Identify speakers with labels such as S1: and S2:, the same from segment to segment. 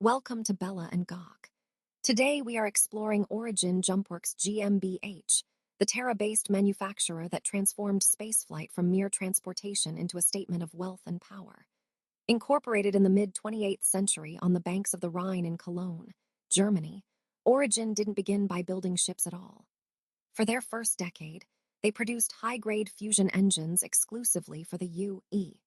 S1: Welcome to Bella&Goch. Today we are exploring Origin Jumpworks GmbH, the Terra-based manufacturer that transformed spaceflight from mere transportation into a statement of wealth and power. Incorporated in the mid-28th century on the banks of the Rhine in Cologne, Germany, Origin didn't begin by building ships at all. For their first decade, they produced high-grade fusion engines exclusively for the UEE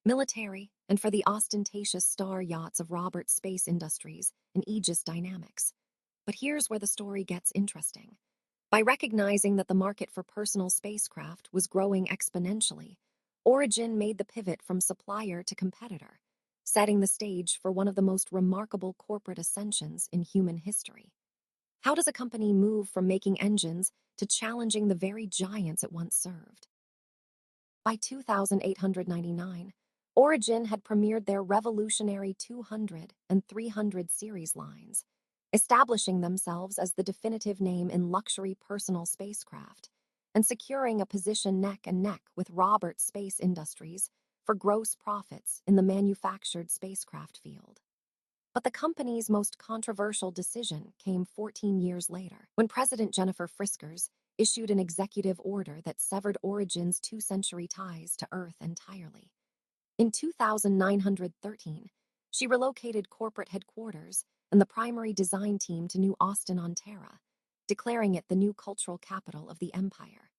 S1: military and for the ostentatious star yachts of Robert Space Industries and Aegis Dynamics. But here's where the story gets interesting. By recognizing that the market for personal spacecraft was growing exponentially, Origin made the pivot from supplier to competitor, setting the stage for one of the most remarkable corporate ascensions in human history. How does a company move from making engines to challenging the very giants it once served? By 2899, Origin had premiered their revolutionary 200 and 300 series lines, establishing themselves as the definitive name in luxury personal spacecraft and securing a position neck and neck with Robert Space Industries for gross profits in the manufactured spacecraft field. But the company's most controversial decision came 14 years later, when President Jennifer Friskers issued an executive order that severed Origin's two-century ties to Earth entirely. In 2913, she relocated corporate headquarters and the primary design team to New Austin on Terra, declaring it the new cultural capital of the empire.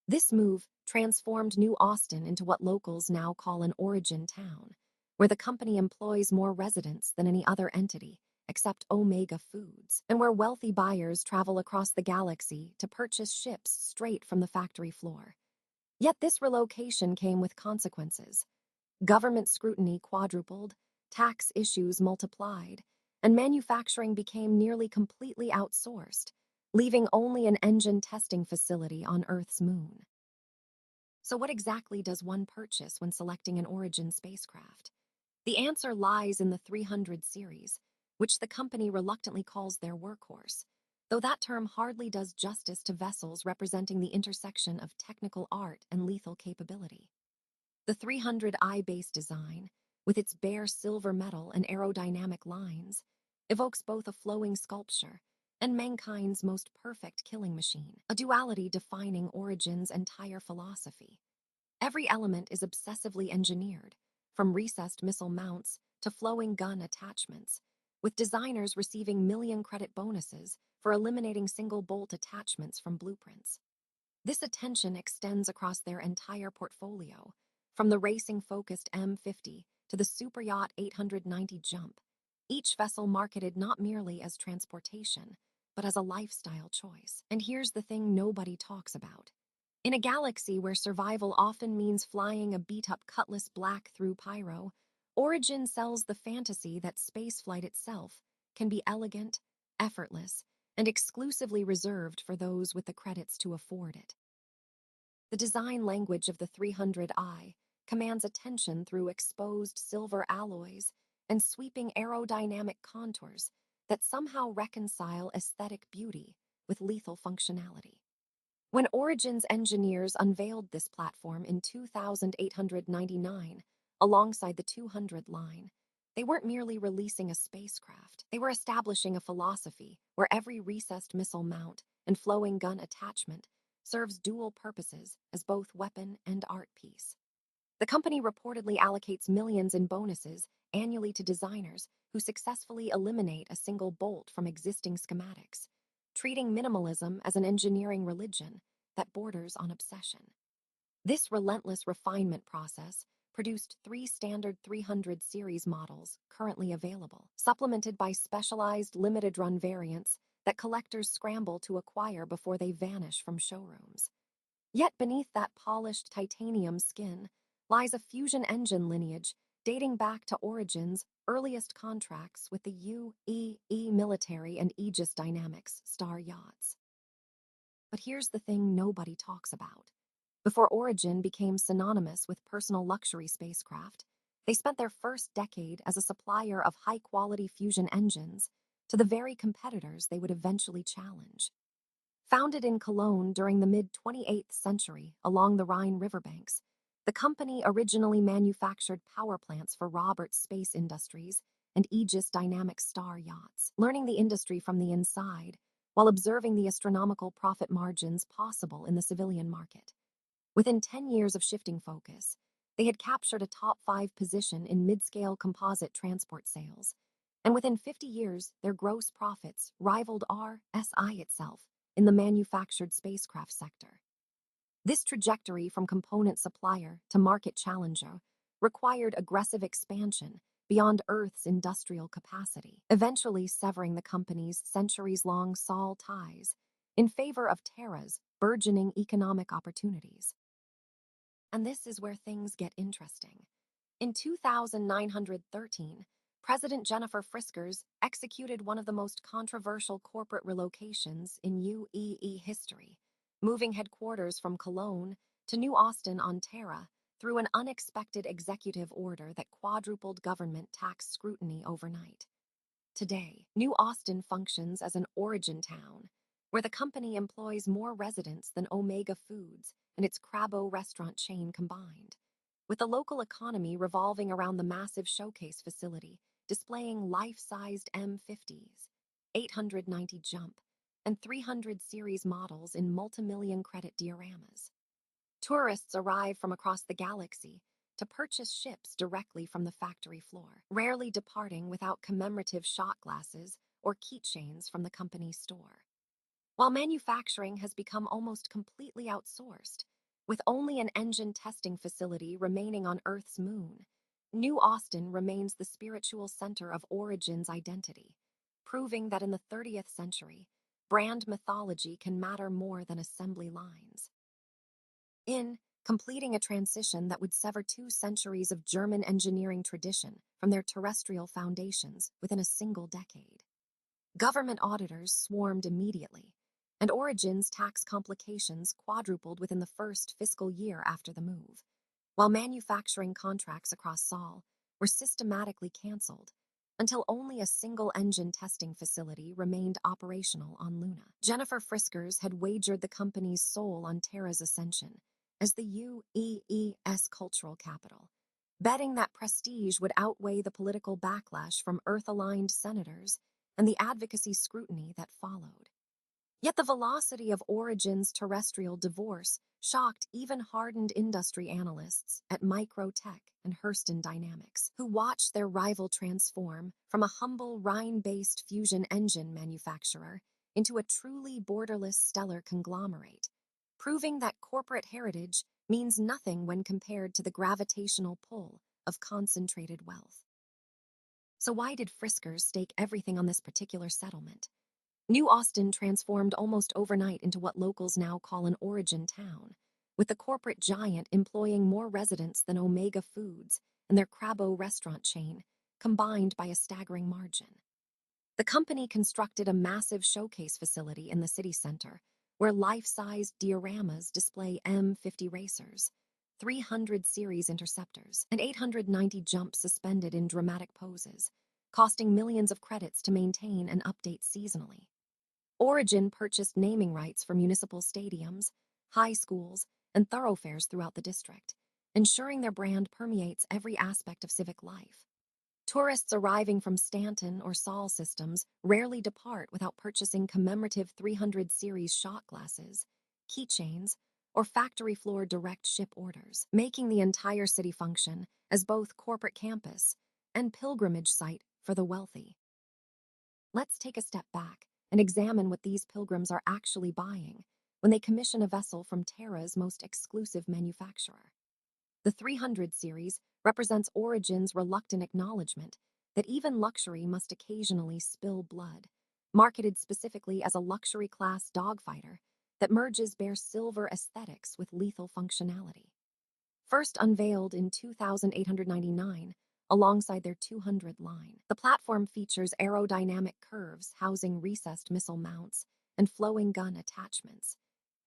S1: This move transformed New Austin into what locals now call an Origin town, where the company employs more residents than any other entity, except Omega Foods, and where wealthy buyers travel across the galaxy to purchase ships straight from the factory floor. Yet this relocation came with consequences. Government scrutiny quadrupled, tax issues multiplied, and manufacturing became nearly completely outsourced, leaving only an engine testing facility on Earth's moon. So what exactly does one purchase when selecting an Origin spacecraft? The answer lies in the 300 series, which the company reluctantly calls their workhorse, though that term hardly does justice to vessels representing the intersection of technical art and lethal capability. The 300i base design, with its bare silver metal and aerodynamic lines, evokes both a flowing sculpture and mankind's most perfect killing machine, a duality defining Origin's entire philosophy. Every element is obsessively engineered, from recessed missile mounts to flowing gun attachments, with designers receiving million-credit bonuses for eliminating single-bolt attachments from blueprints. This attention extends across their entire portfolio, from the racing-focused M50 to the superyacht 890 Jump, each vessel marketed not merely as transportation, but as a lifestyle choice. And here's the thing nobody talks about. In a galaxy where survival often means flying a beat-up Cutlass Black through pyro, Origin sells the fantasy that spaceflight itself can be elegant, effortless, and exclusively reserved for those with the credits to afford it. The design language of the 300i commands attention through exposed silver alloys and sweeping aerodynamic contours that somehow reconcile aesthetic beauty with lethal functionality. When Origin's engineers unveiled this platform in 2899, alongside the 200 line, they weren't merely releasing a spacecraft. They were establishing a philosophy where every recessed missile mount and flowing gun attachment serves dual purposes as both weapon and art piece. The company reportedly allocates millions in bonuses annually to designers who successfully eliminate a single bolt from existing schematics, treating minimalism as an engineering religion that borders on obsession. This relentless refinement process produced 3 standard 300 series models currently available, supplemented by specialized limited-run variants that collectors scramble to acquire before they vanish from showrooms. Yet beneath that polished titanium skin lies a fusion engine lineage dating back to Origin's earliest contracts with the UEE military and Aegis Dynamics star yachts. But here's the thing nobody talks about. Before Origin became synonymous with personal luxury spacecraft, they spent their first decade as a supplier of high-quality fusion engines to the very competitors they would eventually challenge. Founded in Cologne during the mid-28th century along the Rhine riverbanks, the company originally manufactured power plants for Robert Space Industries and Aegis dynamic star yachts, learning the industry from the inside while observing the astronomical profit margins possible in the civilian market. Within 10 years of shifting focus, they had captured a top 5 position in mid-scale composite transport sales, and within 50 years, their gross profits rivaled RSI itself in the manufactured spacecraft sector. This trajectory from component supplier to market challenger required aggressive expansion beyond Earth's industrial capacity, eventually severing the company's centuries-long Sol ties in favor of Terra's burgeoning economic opportunities. And this is where things get interesting. In 2913, President Jennifer Friskers executed one of the most controversial corporate relocations in UEE history, moving headquarters from Cologne to New Austin on Terra through an unexpected executive order that quadrupled government tax scrutiny overnight. Today, New Austin functions as an origin town, where the company employs more residents than Omega Foods and its Crabbo restaurant chain combined, with the local economy revolving around the massive showcase facility displaying life-sized M50s, 890 Jump, and 300 series models in multimillion credit dioramas. Tourists arrive from across the galaxy to purchase ships directly from the factory floor, rarely departing without commemorative shot glasses or keychains from the company's store. While manufacturing has become almost completely outsourced, with only an engine testing facility remaining on Earth's moon, New Austin remains the spiritual center of Origin's identity, proving that in the 30th century, brand mythology can matter more than assembly lines. In completing a transition that would sever 2 centuries of German engineering tradition from their terrestrial foundations within a single decade. Government auditors swarmed immediately, and Origin's tax complications quadrupled within the first fiscal year after the move, while manufacturing contracts across Sol were systematically canceled until only a single engine testing facility remained operational on Luna. Jennifer Friskers had wagered the company's soul on Terra's ascension as the UEE's cultural capital, betting that prestige would outweigh the political backlash from Earth-aligned senators and the advocacy scrutiny that followed. Yet the velocity of Origin's terrestrial divorce shocked even hardened industry analysts at Microtech and Hurston Dynamics, who watched their rival transform from a humble Rhine-based fusion engine manufacturer into a truly borderless stellar conglomerate, proving that corporate heritage means nothing when compared to the gravitational pull of concentrated wealth. So why did Friskers stake everything on this particular settlement? New Austin transformed almost overnight into what locals now call an origin town, with the corporate giant employing more residents than Omega Foods and their Crabbo restaurant chain, combined by a staggering margin. The company constructed a massive showcase facility in the city center, where life-sized dioramas display M50 racers, 300 series interceptors, and 890 jumps suspended in dramatic poses, costing millions of credits to maintain and update seasonally. Origin purchased naming rights for municipal stadiums, high schools, and thoroughfares throughout the district, ensuring their brand permeates every aspect of civic life. Tourists arriving from Stanton or Sol systems rarely depart without purchasing commemorative 300 series shot glasses, keychains, or factory floor direct ship orders, making the entire city function as both corporate campus and pilgrimage site for the wealthy. Let's take a step back and examine what these pilgrims are actually buying when they commission a vessel from Terra's most exclusive manufacturer. The 300 series represents Origin's reluctant acknowledgement that even luxury must occasionally spill blood, marketed specifically as a luxury-class dogfighter that merges bare silver aesthetics with lethal functionality. First unveiled in 2899, alongside their 200 line, the platform features aerodynamic curves housing recessed missile mounts and flowing gun attachments,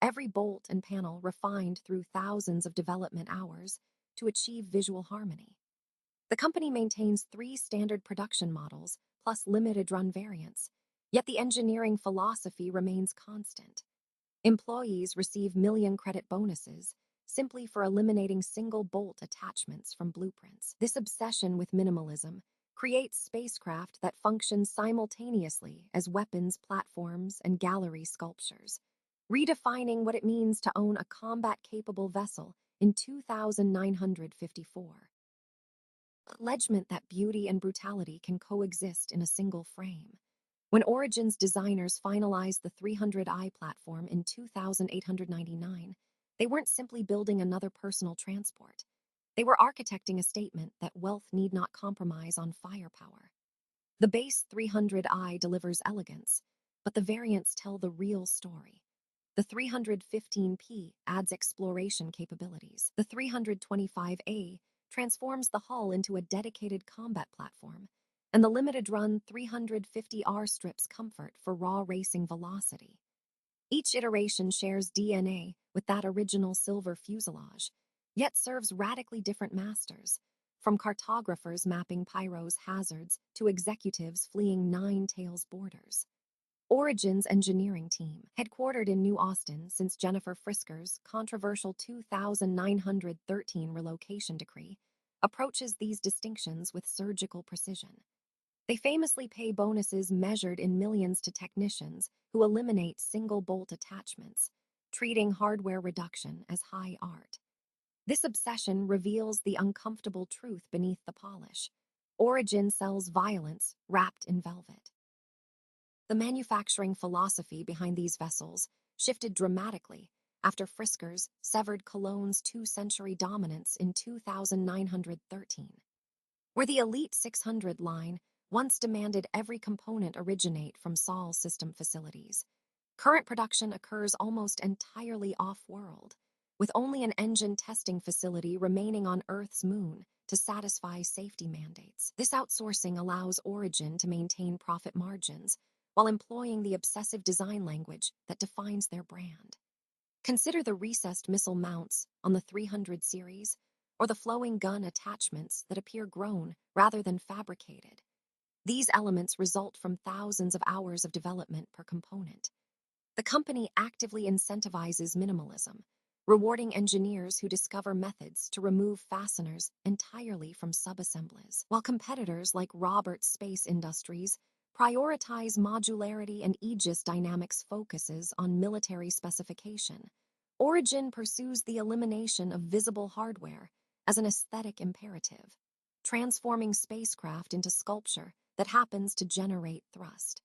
S1: every bolt and panel refined through thousands of development hours to achieve visual harmony. The company maintains 3 standard production models plus limited run variants, yet the engineering philosophy remains constant. Employees receive million credit bonuses simply for eliminating single bolt attachments from blueprints. This obsession with minimalism creates spacecraft that function simultaneously as weapons platforms and gallery sculptures, redefining what it means to own a combat-capable vessel in 2954. Allegement that beauty and brutality can coexist in a single frame. When Origin's designers finalized the 300i platform in 2899, they weren't simply building another personal transport. They were architecting a statement that wealth need not compromise on firepower. The base 300i delivers elegance, but the variants tell the real story. The 315p adds exploration capabilities. The 325A transforms the hull into a dedicated combat platform, and the limited-run 350R strips comfort for raw racing velocity. Each iteration shares DNA with that original silver fuselage, yet serves radically different masters, from cartographers mapping Pyro's hazards to executives fleeing Nine Tails borders. Origin's engineering team, headquartered in New Austin since Jennifer Frisker's controversial 2913 relocation decree, approaches these distinctions with surgical precision. They famously pay bonuses measured in millions to technicians who eliminate single-bolt attachments, treating hardware reduction as high art. This obsession reveals the uncomfortable truth beneath the polish. Origin sells violence wrapped in velvet. The manufacturing philosophy behind these vessels shifted dramatically after Frisker's severed Cologne's two-century dominance in 2913. Where the Elite 600 line once demanded every component originate from Sol system facilities, current production occurs almost entirely off-world, with only an engine testing facility remaining on Earth's moon to satisfy safety mandates. This outsourcing allows Origin to maintain profit margins while employing the obsessive design language that defines their brand. Consider the recessed missile mounts on the 300 series, or the flowing gun attachments that appear grown rather than fabricated. These elements result from thousands of hours of development per component. The company actively incentivizes minimalism, rewarding engineers who discover methods to remove fasteners entirely from subassemblies, while competitors like Roberts Space Industries prioritize modularity and Aegis Dynamics focuses on military specification. Origin pursues the elimination of visible hardware as an aesthetic imperative, transforming spacecraft into sculpture that happens to generate thrust.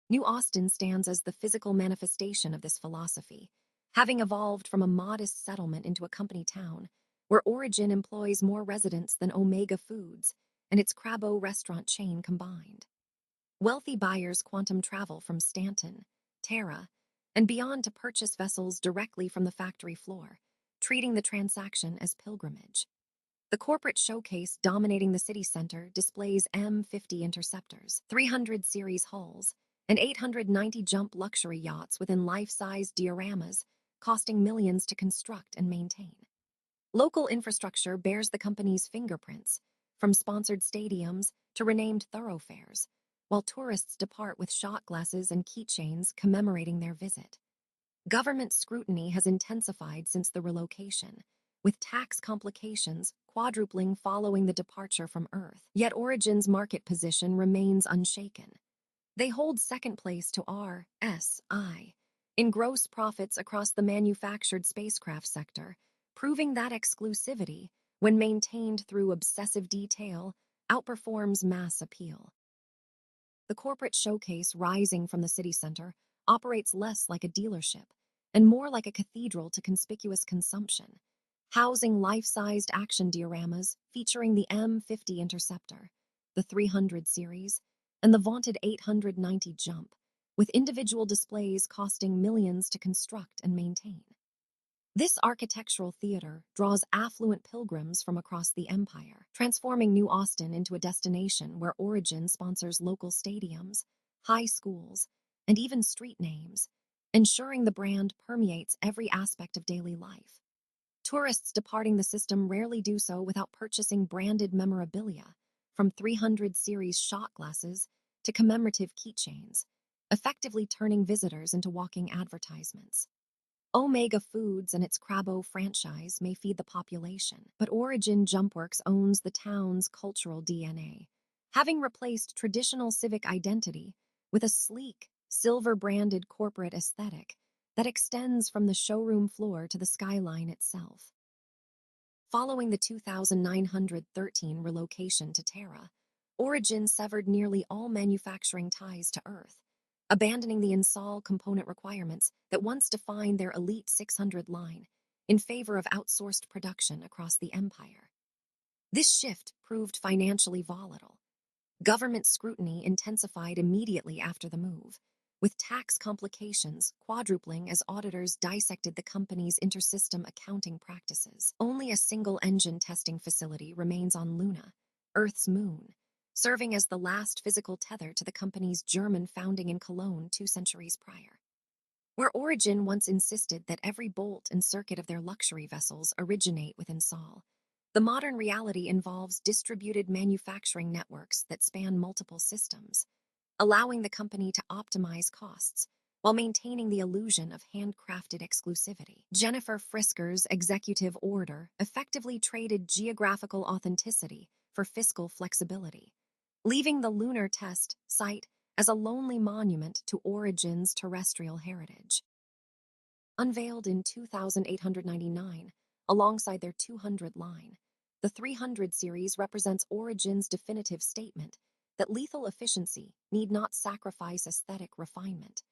S1: New Austin stands as the physical manifestation of this philosophy, having evolved from a modest settlement into a company town, where Origin employs more residents than Omega Foods and its Crabbo restaurant chain combined. Wealthy buyers quantum travel from Stanton, Terra, and beyond to purchase vessels directly from the factory floor, treating the transaction as pilgrimage. The corporate showcase dominating the city center displays M50 interceptors, 300 series hulls, and 890 jump luxury yachts within life-size dioramas, costing millions to construct and maintain. Local infrastructure bears the company's fingerprints, from sponsored stadiums to renamed thoroughfares, while tourists depart with shot glasses and keychains commemorating their visit. Government scrutiny has intensified since the relocation, with tax complications quadrupling following the departure from Earth. Yet Origin's market position remains unshaken. They hold second place to RSI in gross profits across the manufactured spacecraft sector, proving that exclusivity, when maintained through obsessive detail, outperforms mass appeal. The corporate showcase rising from the city center operates less like a dealership and more like a cathedral to conspicuous consumption, housing life-sized action dioramas featuring the M50 Interceptor, the 300 series, and the vaunted 890 Jump, with individual displays costing millions to construct and maintain. This architectural theater draws affluent pilgrims from across the empire, transforming New Austin into a destination where Origin sponsors local stadiums, high schools, and even street names, ensuring the brand permeates every aspect of daily life. Tourists departing the system rarely do so without purchasing branded memorabilia, from 300 series shot glasses to commemorative keychains, effectively turning visitors into walking advertisements. Omega Foods and its Crabbo franchise may feed the population, but Origin Jumpworks owns the town's cultural DNA, having replaced traditional civic identity with a sleek, silver-branded corporate aesthetic that extends from the showroom floor to the skyline itself. Following the 2913 relocation to Terra, Origin severed nearly all manufacturing ties to Earth, abandoning the install component requirements that once defined their Elite 600 line in favor of outsourced production across the empire. This shift proved financially volatile. Government scrutiny intensified immediately after the move, with tax complications quadrupling as auditors dissected the company's intersystem accounting practices. Only a single-engine testing facility remains on Luna, Earth's moon, serving as the last physical tether to the company's German founding in Cologne 2 centuries prior. Where Origin once insisted that every bolt and circuit of their luxury vessels originate within Sol, the modern reality involves distributed manufacturing networks that span multiple systems, allowing the company to optimize costs while maintaining the illusion of handcrafted exclusivity. Jennifer Frisker's executive order effectively traded geographical authenticity for fiscal flexibility, leaving the lunar test site as a lonely monument to Origin's terrestrial heritage. Unveiled in 2899, alongside their 200 line, the 300 series represents Origin's definitive statement that lethal efficiency need not sacrifice aesthetic refinement,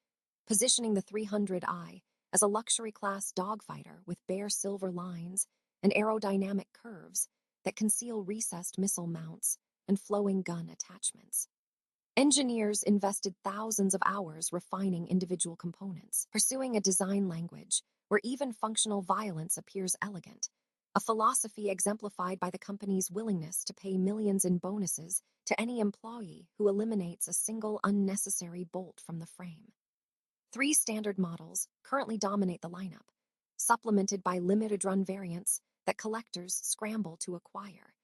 S1: positioning the 300i as a luxury-class dogfighter with bare silver lines and aerodynamic curves that conceal recessed missile mounts and flowing gun attachments. Engineers invested thousands of hours refining individual components, pursuing a design language where even functional violence appears elegant, a philosophy exemplified by the company's willingness to pay millions in bonuses to any employee who eliminates a single unnecessary bolt from the frame. 3 standard models currently dominate the lineup, supplemented by limited-run variants that collectors scramble to acquire,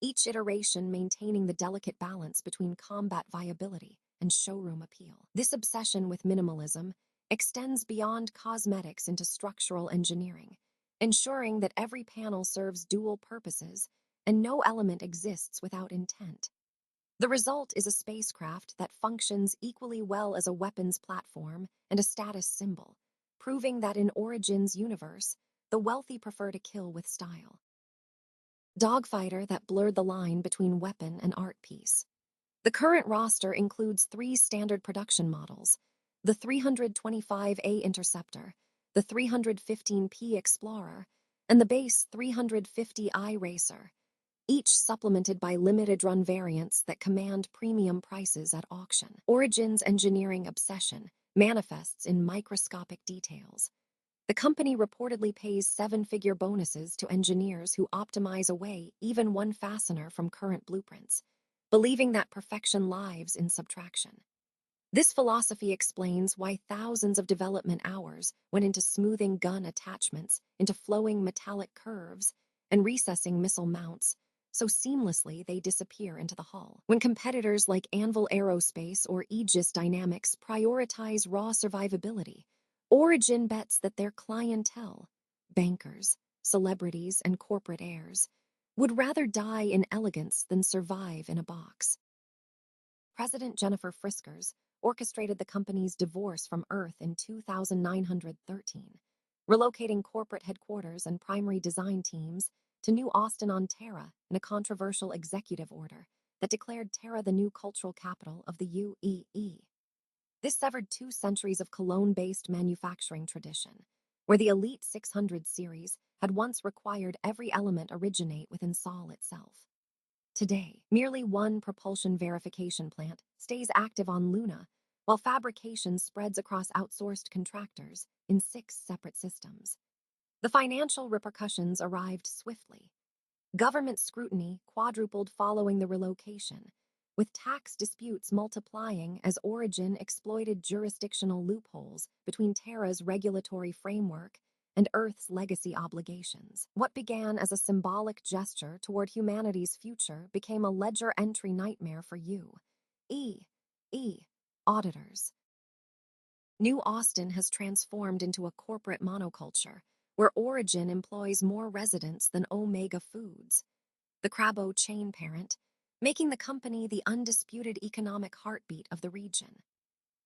S1: each iteration maintaining the delicate balance between combat viability and showroom appeal. This obsession with minimalism extends beyond cosmetics into structural engineering, ensuring that every panel serves dual purposes and no element exists without intent. The result is a spacecraft that functions equally well as a weapons platform and a status symbol, proving that in Origin's universe, the wealthy prefer to kill with style. Dogfighter that blurred the line between weapon and art piece. The current roster includes 3 standard production models: the 325A Interceptor, the 315P Explorer, and the base 350I Racer, each supplemented by limited-run variants that command premium prices at auction. Origin's engineering obsession manifests in microscopic details. The company reportedly pays 7-figure bonuses to engineers who optimize away even one fastener from current blueprints, believing that perfection lies in subtraction. This philosophy explains why thousands of development hours went into smoothing gun attachments into flowing metallic curves and recessing missile mounts so seamlessly they disappear into the hull. When competitors like Anvil Aerospace or Aegis Dynamics prioritize raw survivability, Origin bets that their clientele, bankers, celebrities, and corporate heirs, would rather die in elegance than survive in a box. President Jennifer Friskers orchestrated the company's divorce from Earth in 2913, relocating corporate headquarters and primary design teams to New Austin on Terra in a controversial executive order that declared Terra the new cultural capital of the UEE. This severed 2 centuries of Cologne-based manufacturing tradition, where the Elite 600 series had once required every element originate within Sol itself. Today, merely one propulsion verification plant stays active on Luna, while fabrication spreads across outsourced contractors in 6 separate systems. The financial repercussions arrived swiftly. Government scrutiny quadrupled following the relocation, with tax disputes multiplying as Origin exploited jurisdictional loopholes between Terra's regulatory framework and Earth's legacy obligations. What began as a symbolic gesture toward humanity's future became a ledger entry nightmare for UEE auditors. New Austin has transformed into a corporate monoculture, where Origin employs more residents than Omega Foods, the Crabbo chain parent, making the company the undisputed economic heartbeat of the region.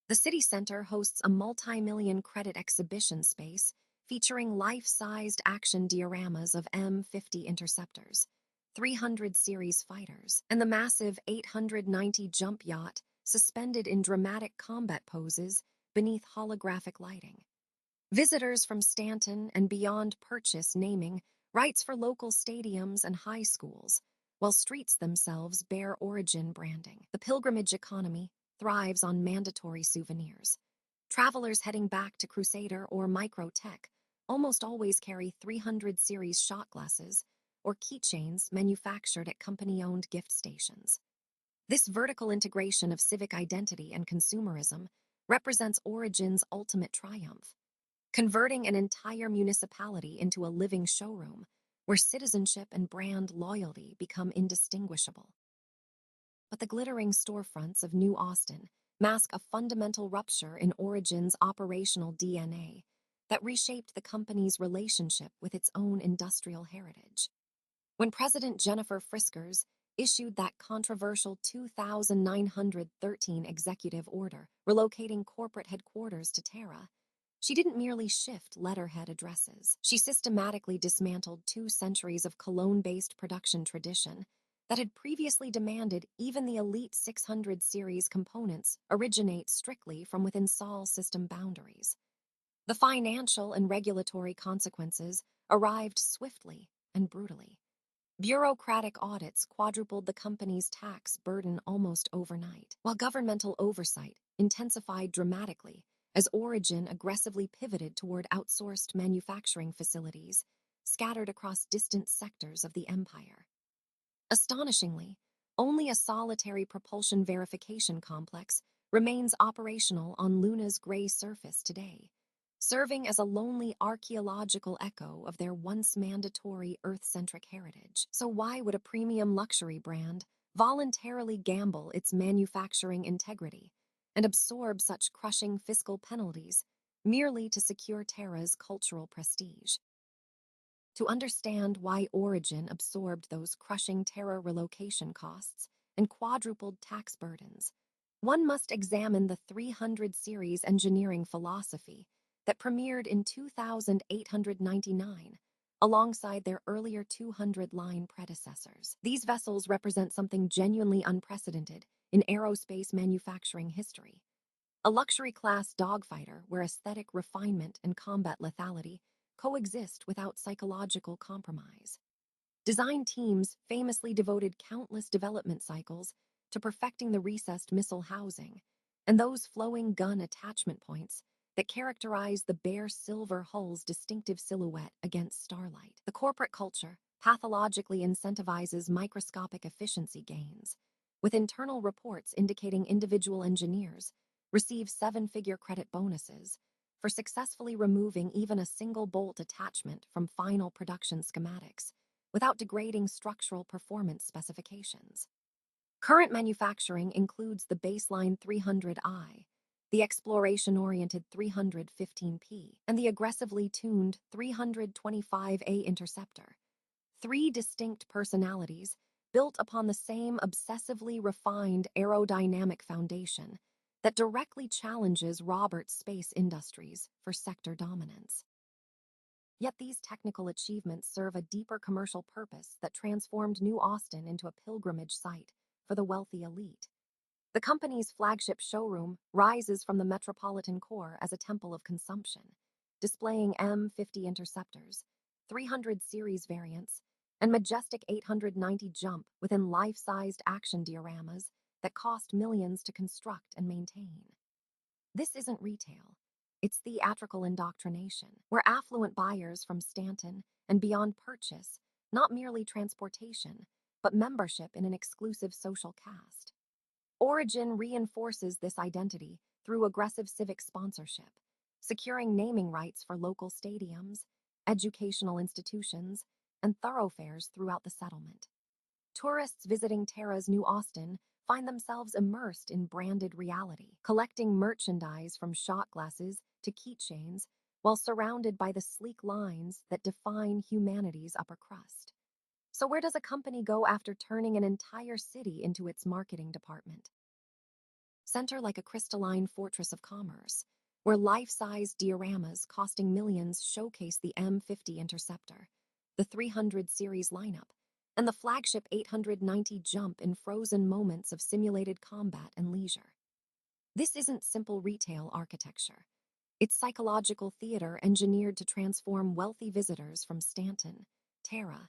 S1: The city center hosts a multi-million credit exhibition space featuring life-sized action dioramas of M50 interceptors, 300 series fighters, and the massive 890 jump yacht suspended in dramatic combat poses beneath holographic lighting. Visitors from Stanton and beyond purchase naming rights for local stadiums and high schools, while streets themselves bear origin branding. The pilgrimage economy thrives on mandatory souvenirs. Travelers heading back to Crusader or Microtech almost always carry 300 series shot glasses or keychains manufactured at company-owned gift stations. This vertical integration of civic identity and consumerism represents Origin's ultimate triumph, converting an entire municipality into a living showroom where citizenship and brand loyalty become indistinguishable. But the glittering storefronts of New Austin mask a fundamental rupture in Origin's operational DNA that reshaped the company's relationship with its own industrial heritage. When President Jennifer Friskers issued that controversial 2913 executive order relocating corporate headquarters to Terra, she didn't merely shift letterhead addresses. She systematically dismantled 2 centuries of Cologne-based production tradition that had previously demanded even the elite 600 series components originate strictly from within Sol system boundaries. The financial and regulatory consequences arrived swiftly and brutally. Bureaucratic audits quadrupled the company's tax burden almost overnight, while governmental oversight intensified dramatically as Origin aggressively pivoted toward outsourced manufacturing facilities scattered across distant sectors of the empire. Astonishingly, only a solitary propulsion verification complex remains operational on Luna's gray surface today, serving as a lonely archaeological echo of their once mandatory Earth-centric heritage. So why would a premium luxury brand voluntarily gamble its manufacturing integrity and absorb such crushing fiscal penalties merely to secure Terra's cultural prestige? To understand why Origin absorbed those crushing Terra relocation costs and quadrupled tax burdens, one must examine the 300 series engineering philosophy that premiered in 2899, alongside their earlier 200-line predecessors. These vessels represent something genuinely unprecedented in aerospace manufacturing history. A luxury-class dogfighter where aesthetic refinement and combat lethality coexist without psychological compromise. Design teams famously devoted countless development cycles to perfecting the recessed missile housing and those flowing gun attachment points that characterize the bare silver hull's distinctive silhouette against starlight. The corporate culture pathologically incentivizes microscopic efficiency gains, with internal reports indicating individual engineers receive 7-figure credit bonuses for successfully removing even a single bolt attachment from final production schematics without degrading structural performance specifications. Current manufacturing includes the baseline 300i, the exploration-oriented 315p, and the aggressively tuned 325A interceptor, 3 distinct personalities built upon the same obsessively refined aerodynamic foundation that directly challenges Robert's space industries for sector dominance. Yet these technical achievements serve a deeper commercial purpose that transformed New Austin into a pilgrimage site for the wealthy elite. The company's flagship showroom rises from the metropolitan core as a temple of consumption, displaying M50 interceptors, 300 series variants, and majestic 890 jump within life-sized action dioramas that cost millions to construct and maintain. This isn't retail. It's theatrical indoctrination, where affluent buyers from Stanton and beyond purchase not merely transportation, but membership in an exclusive social caste. Origin reinforces this identity through aggressive civic sponsorship, securing naming rights for local stadiums, educational institutions, and thoroughfares throughout the settlement. Tourists visiting Terra's New Austin find themselves immersed in branded reality, collecting merchandise from shot glasses to keychains while surrounded by the sleek lines that define humanity's upper crust. So, where does a company go after turning an entire city into its marketing department? Center like a crystalline fortress of commerce, where life-size dioramas costing millions showcase the M50 Interceptor, the 300 series lineup, and the flagship 890 Jump in frozen moments of simulated combat and leisure. This isn't simple retail architecture. It's psychological theater engineered to transform wealthy visitors from Stanton, Terra,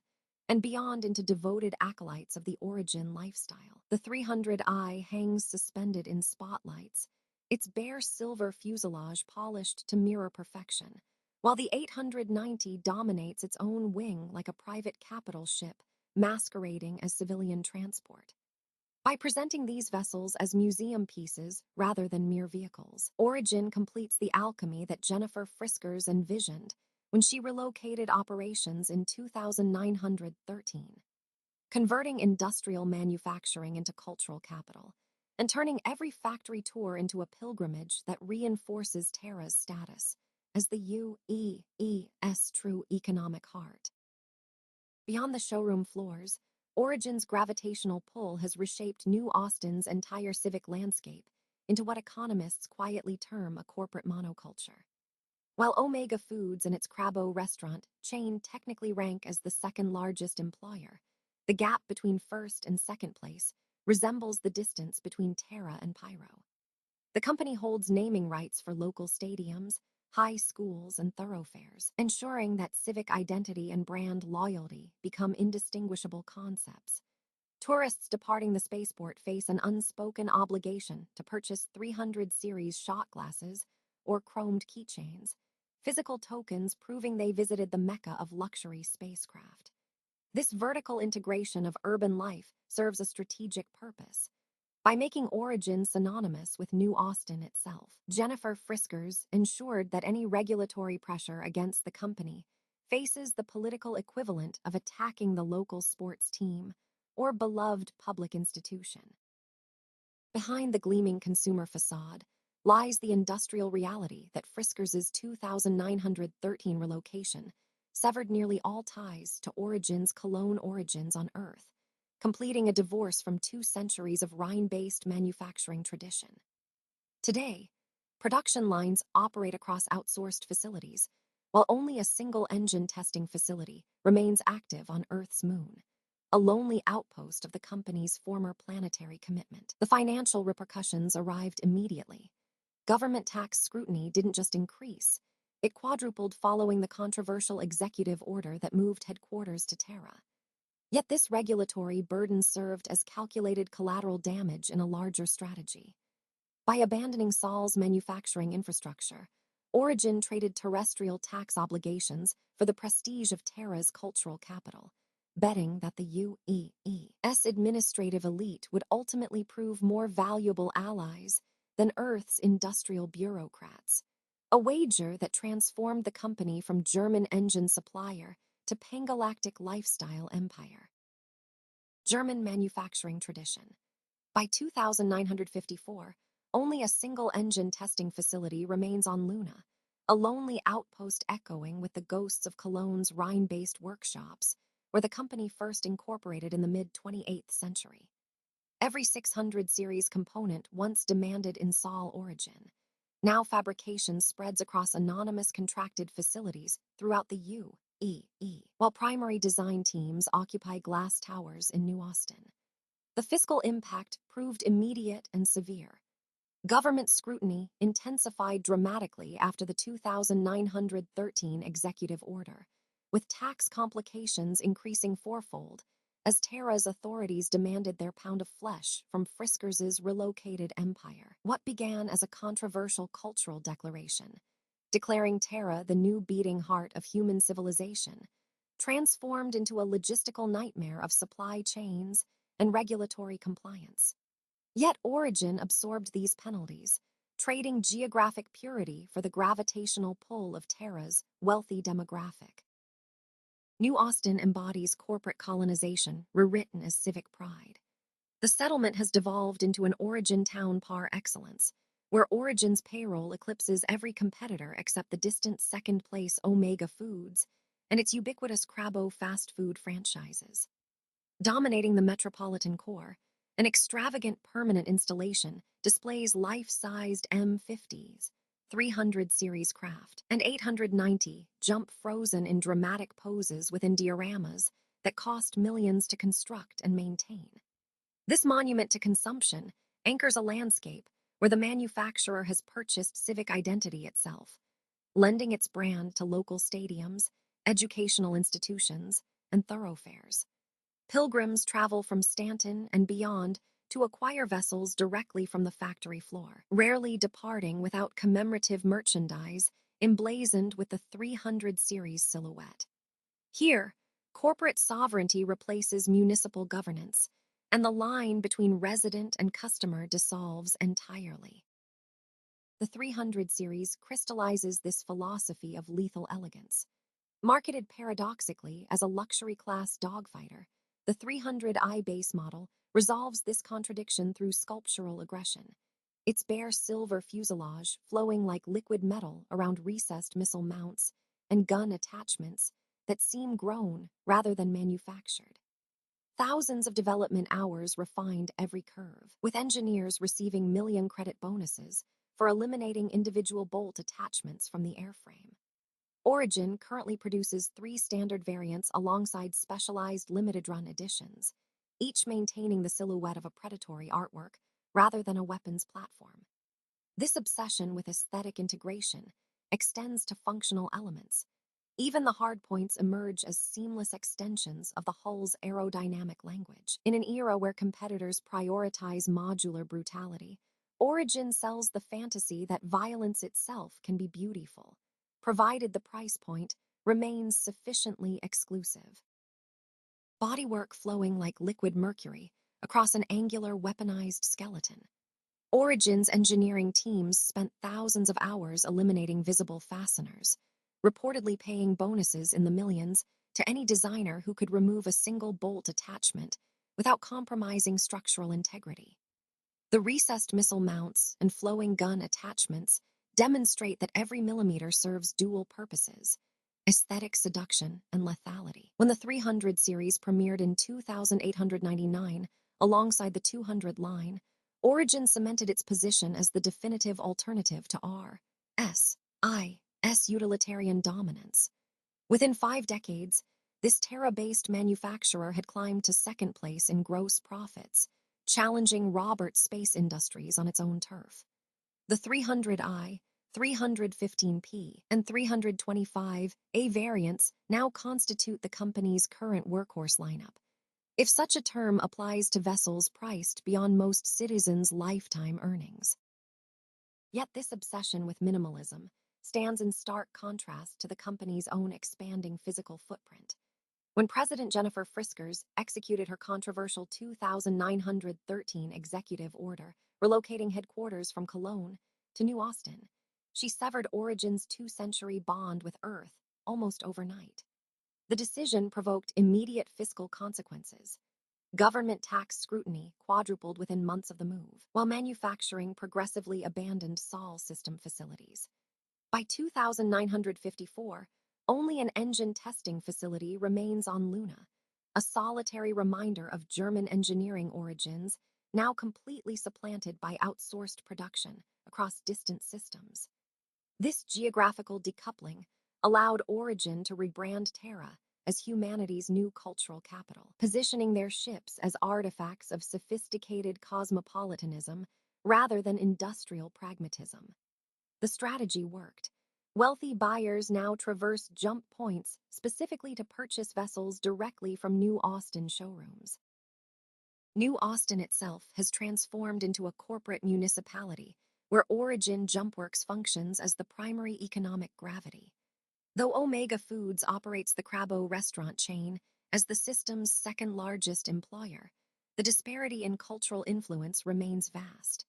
S1: and beyond into devoted acolytes of the Origin lifestyle. The 300i hangs suspended in spotlights, its bare silver fuselage polished to mirror perfection, while the 890 dominates its own wing like a private capital ship masquerading as civilian transport. By presenting these vessels as museum pieces rather than mere vehicles, Origin completes the alchemy that Jennifer Friskers envisioned when she relocated operations in 2913, converting industrial manufacturing into cultural capital and turning every factory tour into a pilgrimage that reinforces Terra's status as the UEE's true economic heart. Beyond the showroom floors, Origin's gravitational pull has reshaped New Austin's entire civic landscape into what economists quietly term a corporate monoculture. While Omega Foods and its Crabbo restaurant chain technically rank as the second largest employer, the gap between first and second place resembles the distance between Terra and Pyro. The company holds naming rights for local stadiums, high schools, and thoroughfares, ensuring that civic identity and brand loyalty become indistinguishable concepts. Tourists departing the spaceport face an unspoken obligation to purchase 300 series shot glasses or chromed keychains, physical tokens proving they visited the mecca of luxury spacecraft. This vertical integration of urban life serves a strategic purpose. By making Origin synonymous with New Austin itself, Jennifer Friskers ensured that any regulatory pressure against the company faces the political equivalent of attacking the local sports team or beloved public institution. Behind the gleaming consumer facade lies the industrial reality that Friskers's 2913 relocation severed nearly all ties to Origin's Cologne origins on Earth, completing a divorce from 2 centuries of Rhine-based manufacturing tradition. Today, production lines operate across outsourced facilities, while only a single engine testing facility remains active on Earth's moon, a lonely outpost of the company's former planetary commitment. The financial repercussions arrived immediately. Government tax scrutiny didn't just increase, it quadrupled following the controversial executive order that moved headquarters to Terra. Yet this regulatory burden served as calculated collateral damage in a larger strategy. By abandoning Saul's manufacturing infrastructure, Origin traded terrestrial tax obligations for the prestige of Terra's cultural capital, betting that the UEE's administrative elite would ultimately prove more valuable allies than Earth's industrial bureaucrats, a wager that transformed the company from German engine supplier to pangalactic lifestyle empire. German manufacturing tradition. By 2954, only a single engine testing facility remains on Luna, a lonely outpost echoing with the ghosts of Cologne's Rhine-based workshops, where the company first incorporated in the mid-28th century. Every 600 series component once demanded in Saul origin. Now fabrication spreads across anonymous contracted facilities throughout the UEE, while primary design teams occupy glass towers in New Austin. The fiscal impact proved immediate and severe. Government scrutiny intensified dramatically after the 2913 executive order, with tax complications increasing fourfold as Terra's authorities demanded their pound of flesh from Friskers's relocated empire. What began as a controversial cultural declaration, declaring Terra the new beating heart of human civilization, transformed into a logistical nightmare of supply chains and regulatory compliance. Yet Origin absorbed these penalties, trading geographic purity for the gravitational pull of Terra's wealthy demographic. New Austin embodies corporate colonization rewritten as civic pride. The settlement has devolved into an Origin town par excellence, where Origin's payroll eclipses every competitor except the distant second-place Omega Foods and its ubiquitous Crabbo fast food franchises. Dominating the metropolitan core, an extravagant permanent installation displays life-sized M50s, 300 series craft, and 890 jump frozen in dramatic poses within dioramas that cost millions to construct and maintain. This monument to consumption anchors a landscape where the manufacturer has purchased civic identity itself, lending its brand to local stadiums, educational institutions, and thoroughfares. Pilgrims travel from Stanton and beyond to acquire vessels directly from the factory floor, rarely departing without commemorative merchandise emblazoned with the 300 series silhouette. Here, corporate sovereignty replaces municipal governance, and the line between resident and customer dissolves entirely. The 300 series crystallizes this philosophy of lethal elegance. Marketed paradoxically as a luxury class dogfighter, the 300i base model resolves this contradiction through sculptural aggression. Its bare silver fuselage flowing like liquid metal around recessed missile mounts and gun attachments that seem grown rather than manufactured. Thousands of development hours refined every curve, with engineers receiving million credit bonuses for eliminating individual bolt attachments from the airframe. Origin currently produces 3 standard variants alongside specialized limited-run editions, each maintaining the silhouette of a predatory artwork rather than a weapons platform. This obsession with aesthetic integration extends to functional elements. Even the hardpoints emerge as seamless extensions of the hull's aerodynamic language. In an era where competitors prioritize modular brutality, Origin sells the fantasy that violence itself can be beautiful, provided the price point remains sufficiently exclusive. Bodywork flowing like liquid mercury across an angular weaponized skeleton. Origin's engineering teams spent thousands of hours eliminating visible fasteners, reportedly paying bonuses in the millions to any designer who could remove a single bolt attachment without compromising structural integrity. The recessed missile mounts and flowing gun attachments demonstrate that every millimeter serves dual purposes: aesthetic seduction and lethality. When the 300 series premiered in 2899 alongside the 200 line, Origin cemented its position as the definitive alternative to S utilitarian dominance. Within 5 decades, this Terra-based manufacturer had climbed to second place in gross profits, challenging Robert's Space Industries on its own turf. The 300i, 315p, and 325A variants now constitute the company's current workhorse lineup, if such a term applies to vessels priced beyond most citizens' lifetime earnings. Yet this obsession with minimalism stands in stark contrast to the company's own expanding physical footprint. When President Jennifer Friskers executed her controversial 2913 executive order relocating headquarters from Cologne to New Austin, she severed Origin's 2-century bond with Earth almost overnight. The decision provoked immediate fiscal consequences. Government tax scrutiny quadrupled within months of the move, while manufacturing progressively abandoned SOL system facilities. By 2954, only an engine testing facility remains on Luna, a solitary reminder of German engineering origins now completely supplanted by outsourced production across distant systems. This geographical decoupling allowed Origin to rebrand Terra as humanity's new cultural capital, positioning their ships as artifacts of sophisticated cosmopolitanism rather than industrial pragmatism. The strategy worked. Wealthy buyers now traverse jump points specifically to purchase vessels directly from New Austin showrooms. New Austin itself has transformed into a corporate municipality where Origin Jumpworks functions as the primary economic gravity. Though Omega Foods operates the Crabbo restaurant chain as the system's second-largest employer, the disparity in cultural influence remains vast.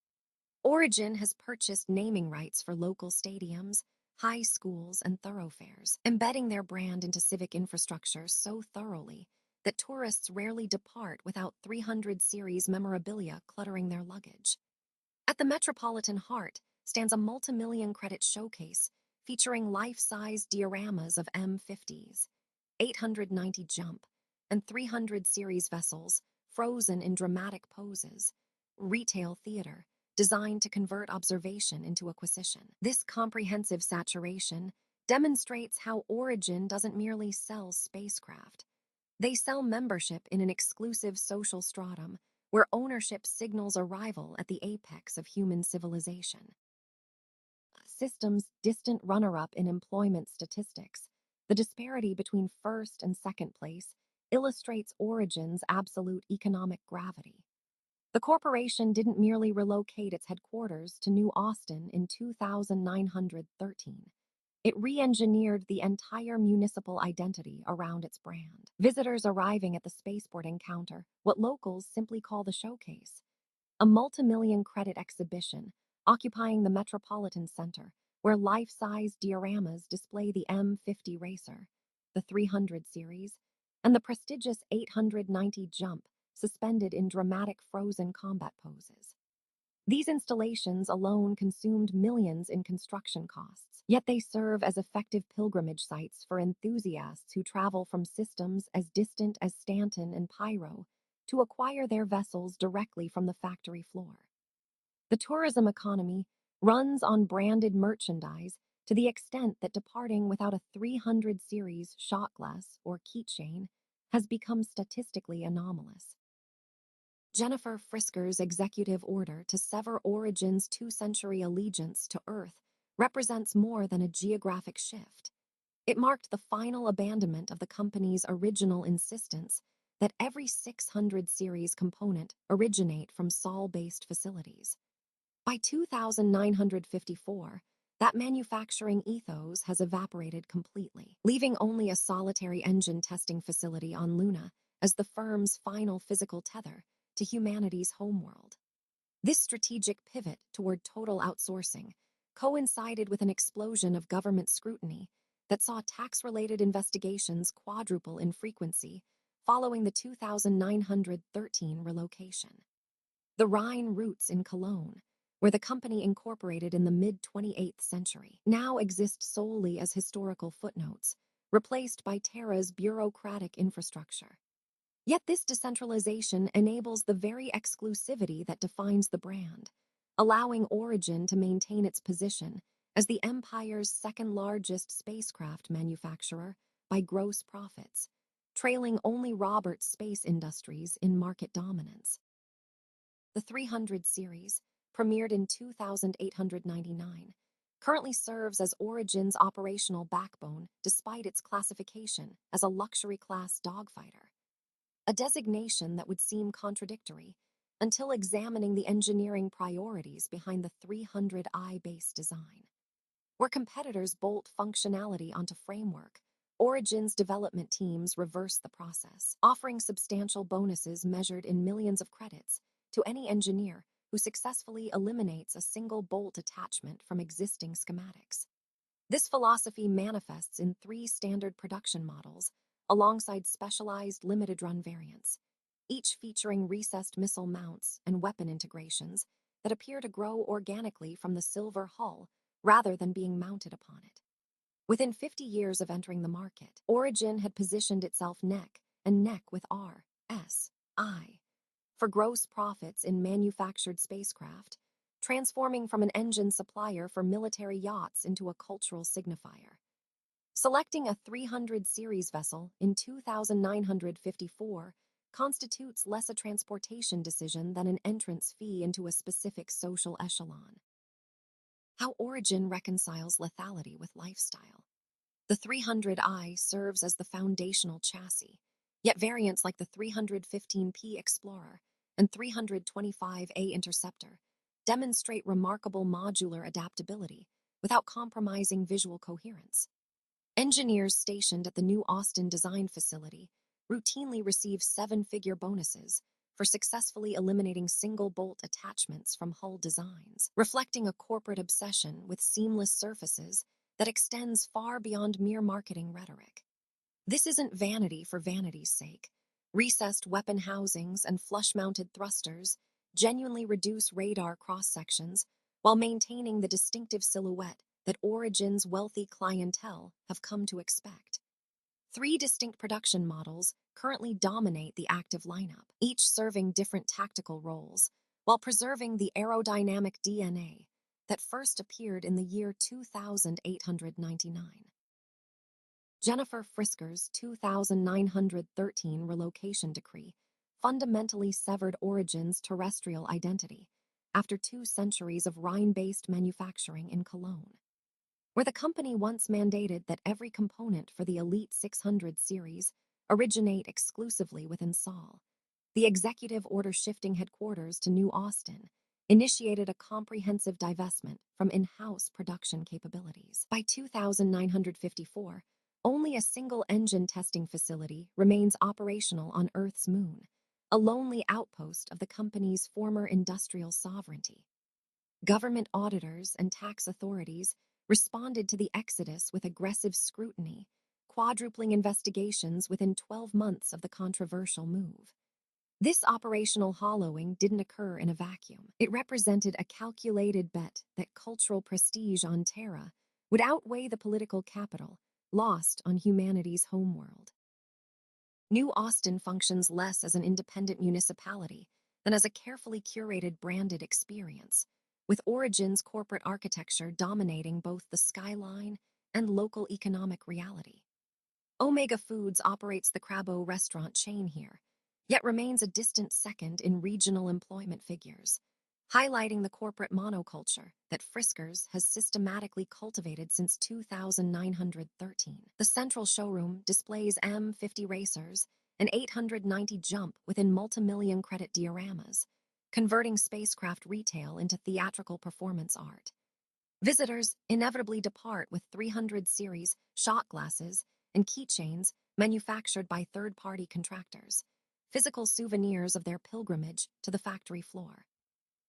S1: Origin has purchased naming rights for local stadiums, high schools, and thoroughfares, embedding their brand into civic infrastructure so thoroughly that tourists rarely depart without 300 series memorabilia cluttering their luggage. At the metropolitan heart stands a multi-million credit showcase featuring life-size dioramas of M50s, 890 jump, and 300 series vessels, frozen in dramatic poses. Retail theater, designed to convert observation into acquisition. This comprehensive saturation demonstrates how Origin doesn't merely sell spacecraft. They sell membership in an exclusive social stratum where ownership signals arrival at the apex of human civilization. System's distant runner-up in employment statistics, the disparity between first and second place illustrates Origin's absolute economic gravity. The corporation didn't merely relocate its headquarters to New Austin in 2913. It re-engineered the entire municipal identity around its brand. Visitors arriving at the spaceport encounter what locals simply call the showcase, a multi-million credit exhibition occupying the Metropolitan Center, where life-size dioramas display the M50 Racer, the 300 series, and the prestigious 890 Jump, suspended in dramatic frozen combat poses. These installations alone consumed millions in construction costs, yet they serve as effective pilgrimage sites for enthusiasts who travel from systems as distant as Stanton and Pyro to acquire their vessels directly from the factory floor. The tourism economy runs on branded merchandise to the extent that departing without a 300 series shot glass or keychain has become statistically anomalous. Jennifer Frisker's executive order to sever Origin's two-century allegiance to Earth represents more than a geographic shift. It marked the final abandonment of the company's original insistence that every 600 series component originate from Sol-based facilities. By 2954, that manufacturing ethos has evaporated completely, leaving only a solitary engine testing facility on Luna as the firm's final physical tether to humanity's homeworld. This strategic pivot toward total outsourcing coincided with an explosion of government scrutiny that saw tax-related investigations quadruple in frequency following the 2913 relocation. The Rhine routes in Cologne, where the company incorporated in the mid-28th century, now exist solely as historical footnotes, replaced by Terra's bureaucratic infrastructure. Yet this decentralization enables the very exclusivity that defines the brand, allowing Origin to maintain its position as the empire's second-largest spacecraft manufacturer by gross profits, trailing only Roberts Space Industries in market dominance. The 300 series, premiered in 2899, currently serves as Origin's operational backbone despite its classification as a luxury-class dogfighter. A designation that would seem contradictory until examining the engineering priorities behind the 300i base design. Where competitors bolt functionality onto framework, Origin's development teams reverse the process, offering substantial bonuses measured in millions of credits to any engineer who successfully eliminates a single bolt attachment from existing schematics. This philosophy manifests in 3 standard production models alongside specialized limited-run variants, each featuring recessed missile mounts and weapon integrations that appear to grow organically from the silver hull rather than being mounted upon it. Within 50 years of entering the market, Origin had positioned itself neck and neck with RSI for gross profits in manufactured spacecraft, transforming from an engine supplier for military yachts into a cultural signifier. Selecting a 300 series vessel in 2954 constitutes less a transportation decision than an entrance fee into a specific social echelon. How Origin reconciles lethality with lifestyle. The 300i serves as the foundational chassis, yet variants like the 315P Explorer and 325A Interceptor demonstrate remarkable modular adaptability without compromising visual coherence. Engineers stationed at the New Austin design facility routinely receive 7-figure bonuses for successfully eliminating single-bolt attachments from hull designs, reflecting a corporate obsession with seamless surfaces that extends far beyond mere marketing rhetoric. This isn't vanity for vanity's sake. Recessed weapon housings and flush-mounted thrusters genuinely reduce radar cross-sections while maintaining the distinctive silhouette that Origin's wealthy clientele have come to expect. 3 distinct production models currently dominate the active lineup, each serving different tactical roles, while preserving the aerodynamic DNA that first appeared in the year 2899. Jennifer Frisker's 2913 relocation decree fundamentally severed Origin's terrestrial identity after 2 centuries of Rhine-based manufacturing in Cologne. Where the company once mandated that every component for the Elite 600 series originate exclusively within Saal, the executive order shifting headquarters to New Austin initiated a comprehensive divestment from in-house production capabilities. By 2954, only a single engine testing facility remains operational on Earth's moon, a lonely outpost of the company's former industrial sovereignty. Government auditors and tax authorities responded to the exodus with aggressive scrutiny, quadrupling investigations within 12 months of the controversial move. This operational hollowing didn't occur in a vacuum. It represented a calculated bet that cultural prestige on Terra would outweigh the political capital lost on humanity's homeworld. New Austin functions less as an independent municipality than as a carefully curated branded experience, with Origin's corporate architecture dominating both the skyline and local economic reality. Omega Foods operates the Crabbo restaurant chain here, yet remains a distant second in regional employment figures, highlighting the corporate monoculture that Friskers has systematically cultivated since 2913. The central showroom displays M50 racers and 890 jump within multimillion credit dioramas, converting spacecraft retail into theatrical performance art. Visitors inevitably depart with 300 series shot glasses and keychains manufactured by third-party contractors, physical souvenirs of their pilgrimage to the factory floor.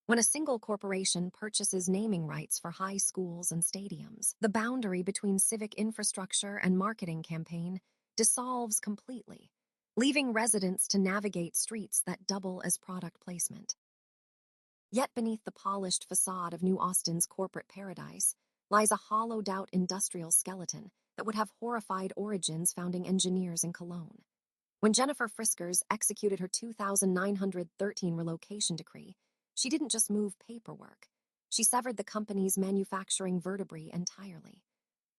S1: When a single corporation purchases naming rights for high schools and stadiums, the boundary between civic infrastructure and marketing campaign dissolves completely, leaving residents to navigate streets that double as product placement. Yet beneath the polished facade of New Austin's corporate paradise lies a hollowed-out industrial skeleton that would have horrified Origin's founding engineers in Cologne. When Jennifer Friskers executed her 2913 relocation decree, she didn't just move paperwork. She severed the company's manufacturing vertebrae entirely.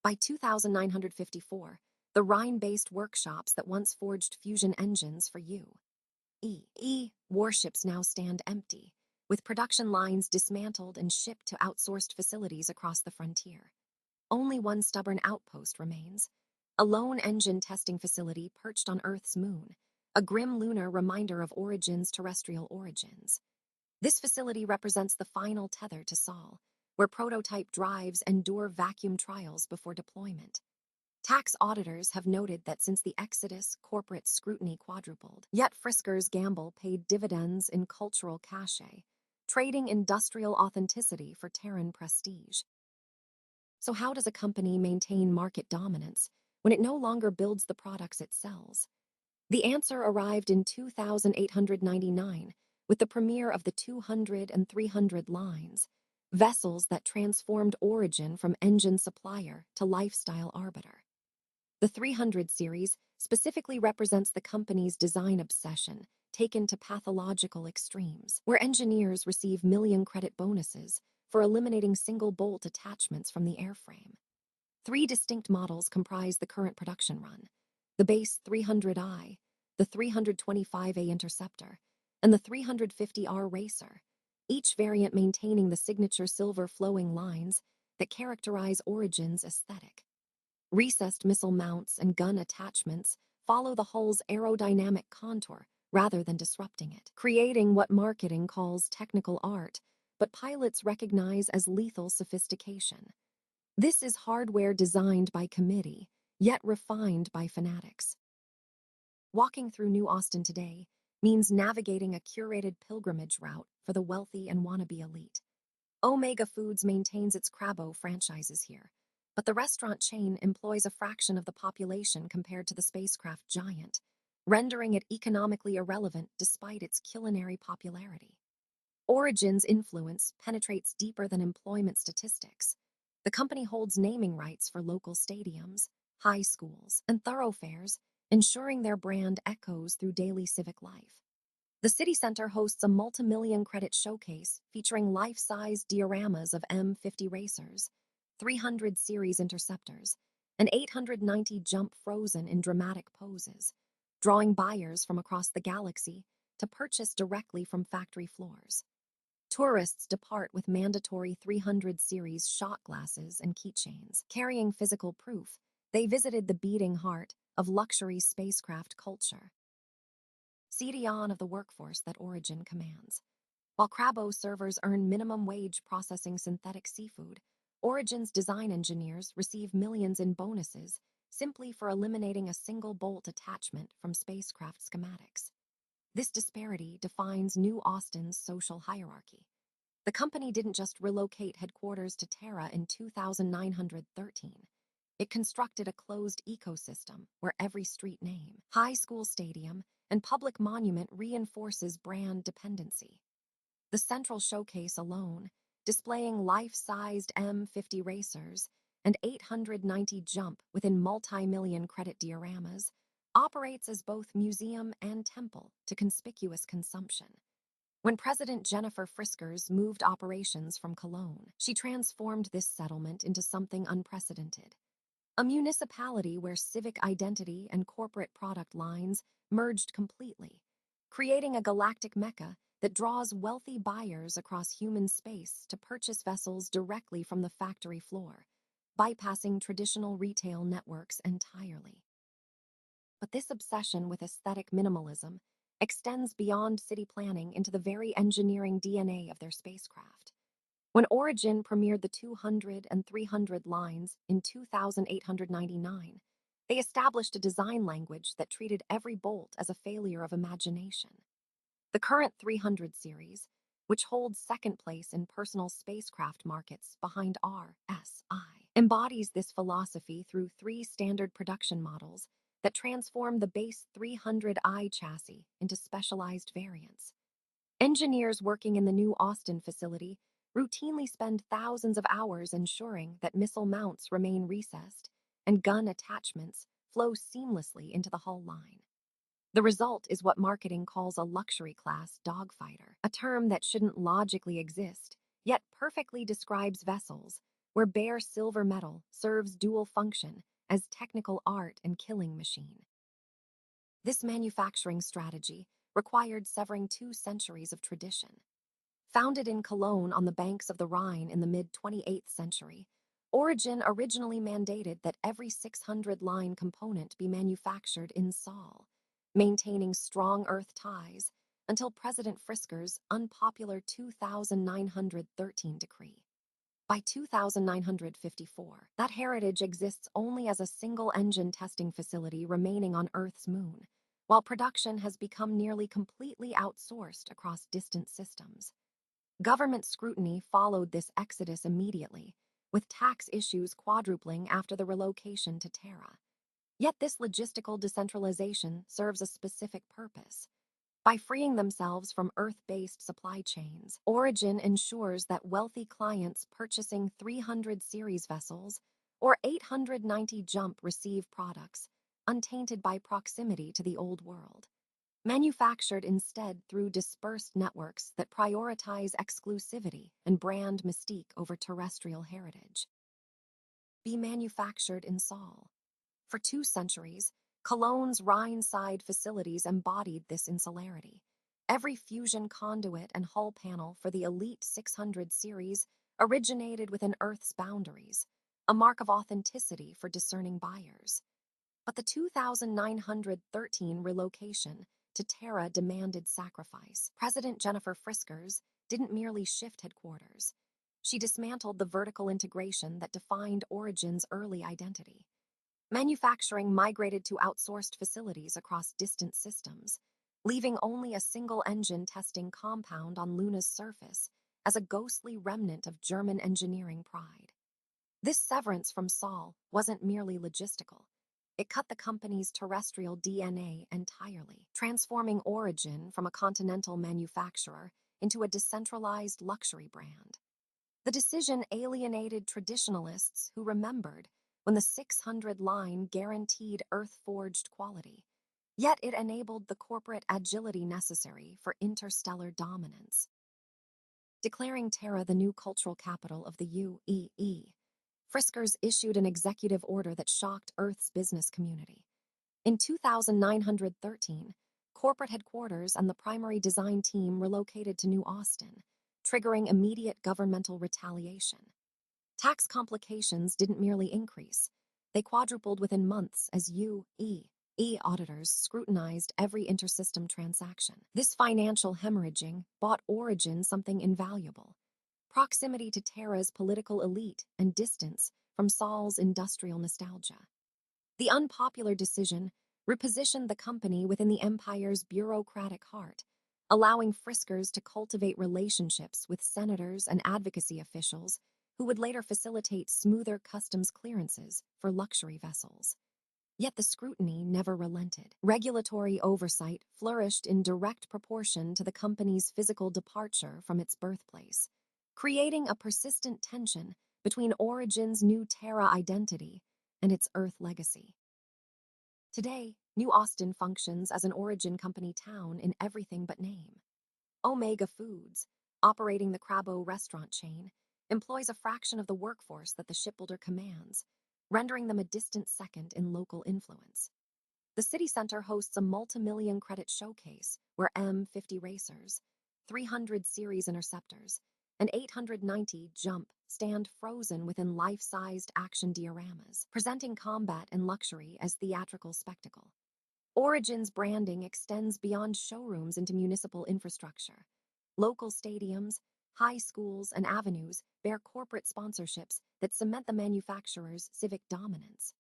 S1: By 2954, the Rhine-based workshops that once forged fusion engines for U.E. warships now stand empty, with production lines dismantled and shipped to outsourced facilities across the frontier. Only one stubborn outpost remains, a lone engine testing facility perched on Earth's moon, a grim lunar reminder of Origin's terrestrial origins. This facility represents the final tether to Saal, where prototype drives endure vacuum trials before deployment. Tax auditors have noted that since the exodus, corporate scrutiny quadrupled, yet Frisker's gamble paid dividends in cultural cachet, trading industrial authenticity for Terran prestige. So how does a company maintain market dominance when it no longer builds the products it sells? The answer arrived in 2899 with the premiere of the 200 and 300 lines, vessels that transformed Origin from engine supplier to lifestyle arbiter. The 300 series specifically represents the company's design obsession taken to pathological extremes, where engineers receive million credit bonuses for eliminating single bolt attachments from the airframe. 3 distinct models comprise the current production run: the base 300i, the 325A Interceptor, and the 350R Racer, each variant maintaining the signature silver flowing lines that characterize Origin's aesthetic. Recessed missile mounts and gun attachments follow the hull's aerodynamic contour rather than disrupting it, creating what marketing calls technical art, but pilots recognize as lethal sophistication. This is hardware designed by committee, yet refined by fanatics. Walking through New Austin today means navigating a curated pilgrimage route for the wealthy and wannabe elite. Omega Foods maintains its Crabbo franchises here, but the restaurant chain employs a fraction of the population compared to the spacecraft giant, rendering it economically irrelevant despite its culinary popularity. Origin's influence penetrates deeper than employment statistics. The company holds naming rights for local stadiums, high schools, and thoroughfares, ensuring their brand echoes through daily civic life. The city center hosts a multi-million credit showcase featuring life-size dioramas of M50 racers, 300 series interceptors, and 890 jump frozen in dramatic poses, drawing buyers from across the galaxy to purchase directly from factory floors. Tourists depart with mandatory 300 series shot glasses and keychains, carrying physical proof they visited the beating heart of luxury spacecraft culture. CDON of the workforce that Origin commands. While Crabbo servers earn minimum wage processing synthetic seafood, Origin's design engineers receive millions in bonuses simply for eliminating a single bolt attachment from spacecraft schematics. This disparity defines New Austin's social hierarchy. The company didn't just relocate headquarters to Terra in 2913. It constructed a closed ecosystem where every street name, high school stadium, and public monument reinforces brand dependency. The central showcase alone, displaying life-sized M50 racers and 890 jump within multi-million credit dioramas, operates as both museum and temple to conspicuous consumption. When President Jennifer Friskers moved operations from Cologne, she transformed this settlement into something unprecedented. A municipality where civic identity and corporate product lines merged completely, creating a galactic mecca that draws wealthy buyers across human space to purchase vessels directly from the factory floor, bypassing traditional retail networks entirely. But this obsession with aesthetic minimalism extends beyond city planning into the very engineering DNA of their spacecraft. When Origin premiered the 200 and 300 lines in 2899, they established a design language that treated every bolt as a failure of imagination. The current 300 series, which holds second place in personal spacecraft markets behind RSI, embodies this philosophy through 3 standard production models that transform the base 300i chassis into specialized variants. Engineers working in the New Austin facility routinely spend thousands of hours ensuring that missile mounts remain recessed and gun attachments flow seamlessly into the hull line. The result is what marketing calls a luxury class dogfighter, a term that shouldn't logically exist, yet perfectly describes vessels where bare silver metal serves dual function as technical art and killing machine. This manufacturing strategy required severing 2 centuries of tradition. Founded in Cologne on the banks of the Rhine in the mid-28th century, Origin originally mandated that every 600-line component be manufactured in Saal, maintaining strong earth ties until President Frisker's unpopular 2913 decree. By 2954, that heritage exists only as a single-engine testing facility remaining on Earth's moon, while production has become nearly completely outsourced across distant systems. Government scrutiny followed this exodus immediately, with tax issues quadrupling after the relocation to Terra. Yet this logistical decentralization serves a specific purpose. By freeing themselves from Earth-based supply chains, Origin ensures that wealthy clients purchasing 300 series vessels or 890 jump receive products untainted by proximity to the old world, manufactured instead through dispersed networks that prioritize exclusivity and brand mystique over terrestrial heritage. Be manufactured in Saal. For 2 centuries, Cologne's Rhine-side facilities embodied this insularity. Every fusion conduit and hull panel for the Elite 600 series originated within Earth's boundaries, a mark of authenticity for discerning buyers. But the 2913 relocation to Terra demanded sacrifice. President Jennifer Friskers didn't merely shift headquarters. She dismantled the vertical integration that defined Origin's early identity. Manufacturing migrated to outsourced facilities across distant systems, leaving only a single-engine testing compound on Luna's surface as a ghostly remnant of German engineering pride. This severance from Saal wasn't merely logistical. It cut the company's terrestrial DNA entirely, transforming Origin from a continental manufacturer into a decentralized luxury brand. The decision alienated traditionalists who remembered when the 600 line guaranteed earth-forged quality. Yet it enabled the corporate agility necessary for interstellar dominance. Declaring Terra the new cultural capital of the UEE, Friskers issued an executive order that shocked Earth's business community. In 2913, corporate headquarters and the primary design team relocated to New Austin, triggering immediate governmental retaliation. Tax complications didn't merely increase, they quadrupled within months as UEE auditors scrutinized every intersystem transaction. This financial hemorrhaging bought Origin something invaluable: proximity to Terra's political elite and distance from Sol's industrial nostalgia. The unpopular decision repositioned the company within the empire's bureaucratic heart, allowing Friskers to cultivate relationships with senators and advocacy officials who would later facilitate smoother customs clearances for luxury vessels. Yet the scrutiny never relented. Regulatory oversight flourished in direct proportion to the company's physical departure from its birthplace, creating a persistent tension between Origin's new Terra identity and its Earth legacy. Today, New Austin functions as an Origin company town in everything but name. Omega Foods, operating the Crabbo restaurant chain, employs a fraction of the workforce that the shipbuilder commands, rendering them a distant second in local influence. The city center hosts a multi-million credit showcase where M50 racers, 300 series interceptors, and 890 jump stand frozen within life-sized action dioramas, presenting combat and luxury as theatrical spectacle. Origin's branding extends beyond showrooms into municipal infrastructure. Local stadiums, high schools, and avenues bear corporate sponsorships that cement the manufacturer's civic dominance.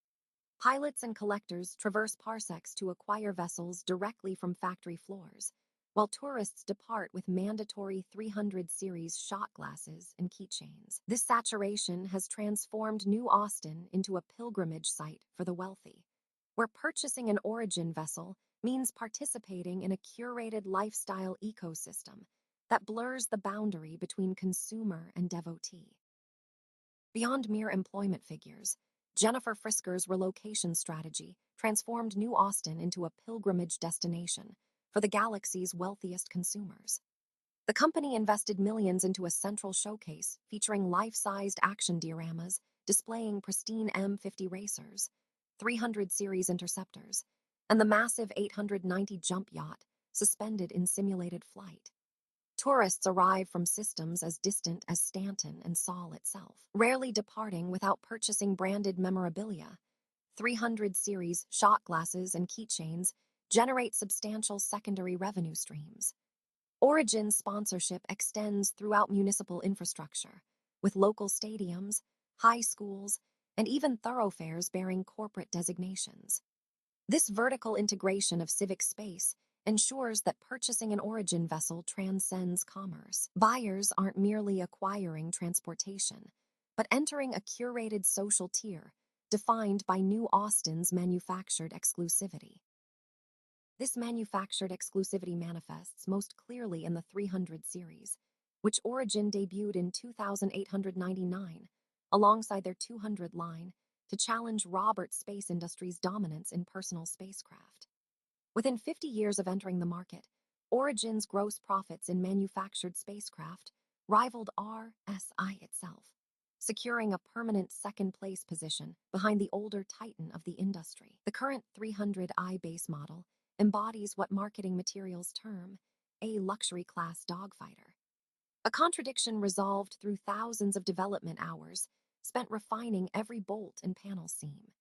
S1: Pilots and collectors traverse parsecs to acquire vessels directly from factory floors, while tourists depart with mandatory 300 series shot glasses and keychains. This saturation has transformed New Austin into a pilgrimage site for the wealthy, where purchasing an Origin vessel means participating in a curated lifestyle ecosystem that blurs the boundary between consumer and devotee. Beyond mere employment figures, Jennifer Frisker's relocation strategy transformed New Austin into a pilgrimage destination for the galaxy's wealthiest consumers. The company invested millions into a central showcase featuring life-sized action dioramas displaying pristine M50 racers, 300 series interceptors, and the massive 890 jump yacht suspended in simulated flight. Tourists arrive from systems as distant as Stanton and Sol itself, rarely departing without purchasing branded memorabilia. 300 series shot glasses and keychains generate substantial secondary revenue streams. Origin's sponsorship extends throughout municipal infrastructure, with local stadiums, high schools, and even thoroughfares bearing corporate designations. This vertical integration of civic space ensures that purchasing an Origin vessel transcends commerce. Buyers aren't merely acquiring transportation, but entering a curated social tier defined by New Austin's manufactured exclusivity. This manufactured exclusivity manifests most clearly in the 300 series, which Origin debuted in 2899, alongside their 200 line, to challenge Robert Space Industries' dominance in personal spacecraft. Within 50 years of entering the market, Origin's gross profits in manufactured spacecraft rivaled RSI itself, securing a permanent second-place position behind the older titan of the industry. The current 300i base model embodies what marketing materials term a luxury-class dogfighter, a contradiction resolved through thousands of development hours spent refining every bolt and panel seam.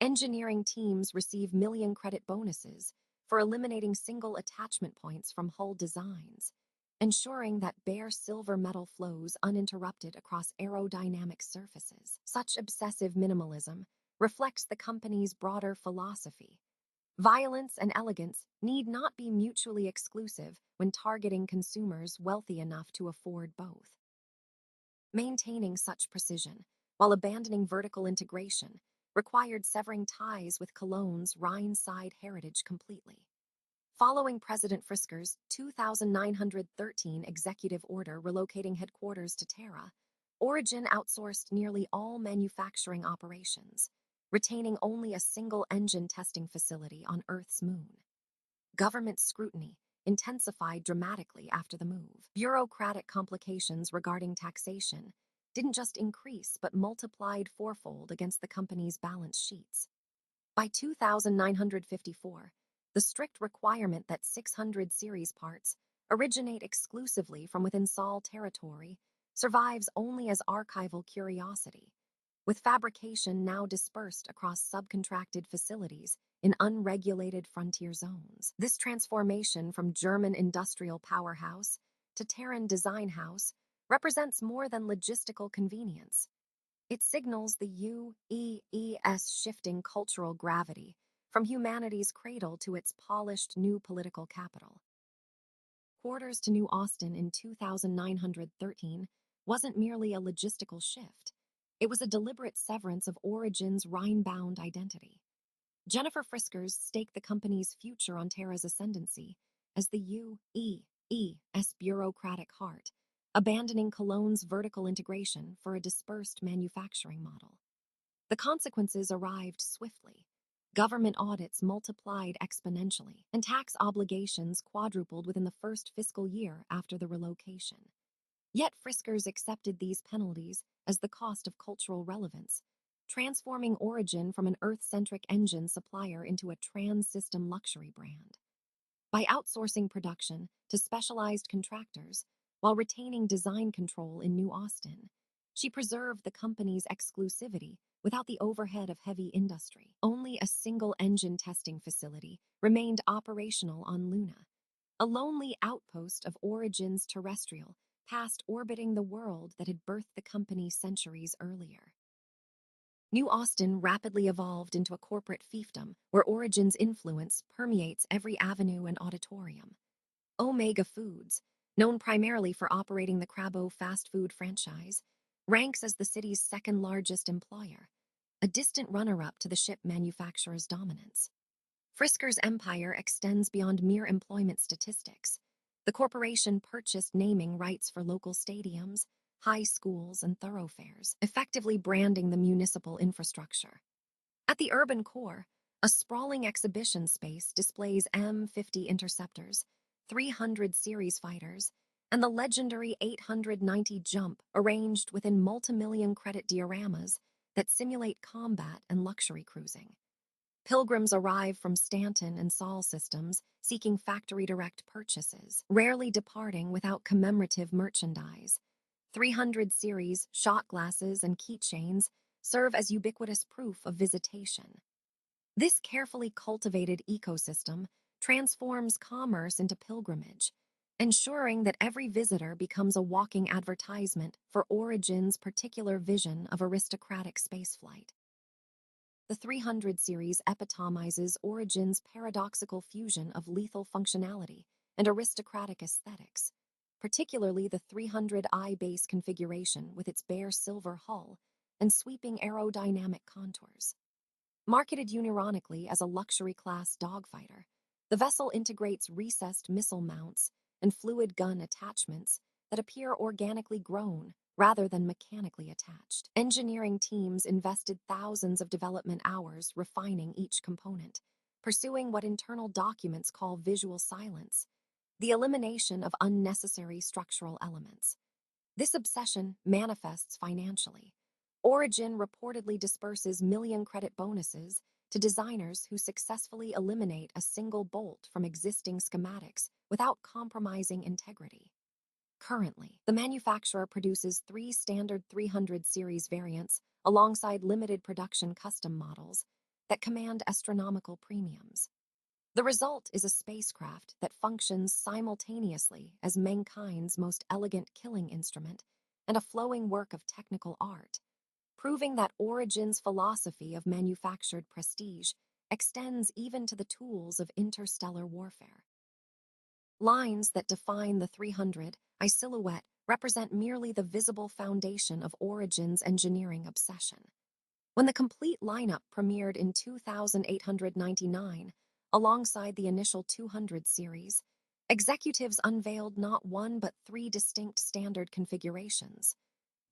S1: Engineering teams receive million credit bonuses for eliminating single attachment points from hull designs, ensuring that bare silver metal flows uninterrupted across aerodynamic surfaces. Such obsessive minimalism reflects the company's broader philosophy. Violence and elegance need not be mutually exclusive when targeting consumers wealthy enough to afford both. Maintaining such precision, while abandoning vertical integration, required severing ties with Cologne's Rhine-side heritage completely. Following President Frisker's 2913 executive order relocating headquarters to Terra, Origin outsourced nearly all manufacturing operations, retaining only a single engine testing facility on Earth's moon. Government scrutiny intensified dramatically after the move. Bureaucratic complications regarding taxation didn't just increase but multiplied fourfold against the company's balance sheets. By 2954, the strict requirement that 600 series parts originate exclusively from within Sol territory survives only as archival curiosity, with fabrication now dispersed across subcontracted facilities in unregulated frontier zones. This transformation from German industrial powerhouse to Terran design house represents more than logistical convenience. It signals the UEE's shifting cultural gravity from humanity's cradle to its polished new political capital. Quarters to New Austin in 2913 wasn't merely a logistical shift. It was a deliberate severance of Origin's Rhine-bound identity. Jennifer Friskers staked the company's future on Terra's ascendancy as the UEE's bureaucratic heart, abandoning Cologne's vertical integration for a dispersed manufacturing model. The consequences arrived swiftly. Government audits multiplied exponentially, and tax obligations quadrupled within the first fiscal year after the relocation. Yet Friskers accepted these penalties as the cost of cultural relevance, transforming Origin from an Earth-centric engine supplier into a trans-system luxury brand. By outsourcing production to specialized contractors while retaining design control in New Austin, she preserved the company's exclusivity without the overhead of heavy industry. Only a single engine testing facility remained operational on Luna, a lonely outpost of Origin's terrestrial past orbiting the world that had birthed the company centuries earlier. New Austin rapidly evolved into a corporate fiefdom where Origin's influence permeates every avenue and auditorium. Omega Foods, known primarily for operating the Crabbo fast food franchise, ranks as the city's second-largest employer, a distant runner-up to the ship manufacturer's dominance. Frisker's empire extends beyond mere employment statistics. The corporation purchased naming rights for local stadiums, high schools, and thoroughfares, effectively branding the municipal infrastructure. At the urban core, a sprawling exhibition space displays M50 interceptors, 300 series fighters, and the legendary 890 Jump arranged within multimillion credit dioramas that simulate combat and luxury cruising. Pilgrims arrive from Stanton and Sol systems seeking factory direct purchases, rarely departing without commemorative merchandise. 300 series shot glasses and keychains serve as ubiquitous proof of visitation. This carefully cultivated ecosystem transforms commerce into pilgrimage, ensuring that every visitor becomes a walking advertisement for Origin's particular vision of aristocratic spaceflight. The 300 series epitomizes Origin's paradoxical fusion of lethal functionality and aristocratic aesthetics, particularly the 300i base configuration with its bare silver hull and sweeping aerodynamic contours. Marketed unironically as a luxury-class dogfighter, the vessel integrates recessed missile mounts and fluid gun attachments that appear organically grown rather than mechanically attached. Engineering teams invested thousands of development hours refining each component, pursuing what internal documents call visual silence, the elimination of unnecessary structural elements. This obsession manifests financially. Origin reportedly disperses million credit bonuses to designers who successfully eliminate a single bolt from existing schematics without compromising integrity. Currently, the manufacturer produces 3 standard 300 series variants alongside limited production custom models that command astronomical premiums. The result is a spacecraft that functions simultaneously as mankind's most elegant killing instrument and a flowing work of technical art, proving that Origin's philosophy of manufactured prestige extends even to the tools of interstellar warfare. Lines that define the 300i silhouette represent merely the visible foundation of Origin's engineering obsession. When the complete lineup premiered in 2899, alongside the initial 200 series, executives unveiled not one but 3 distinct standard configurations.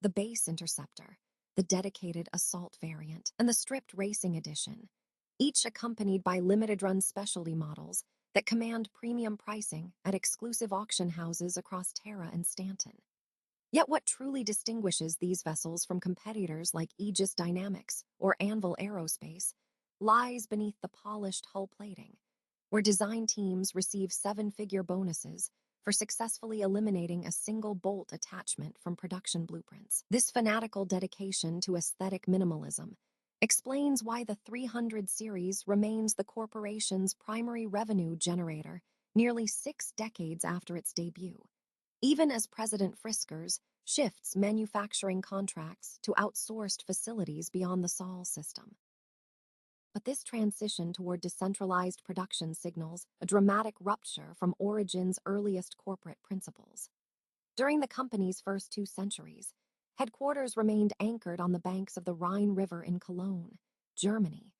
S1: the base interceptor, the dedicated assault variant, and the stripped racing edition, each accompanied by limited-run specialty models that command premium pricing at exclusive auction houses across Terra and Stanton. Yet what truly distinguishes these vessels from competitors like Aegis Dynamics or Anvil Aerospace lies beneath the polished hull plating, where design teams receive seven-figure bonuses for successfully eliminating a single bolt attachment from production blueprints. This fanatical dedication to aesthetic minimalism explains why the 300 series remains the corporation's primary revenue generator nearly 6 decades after its debut, even as President Friskers shifts manufacturing contracts to outsourced facilities beyond the Sol system. But this transition toward decentralized production signals a dramatic rupture from Origin's earliest corporate principles. During the company's first 2 centuries, headquarters remained anchored on the banks of the Rhine River in Cologne, Germany,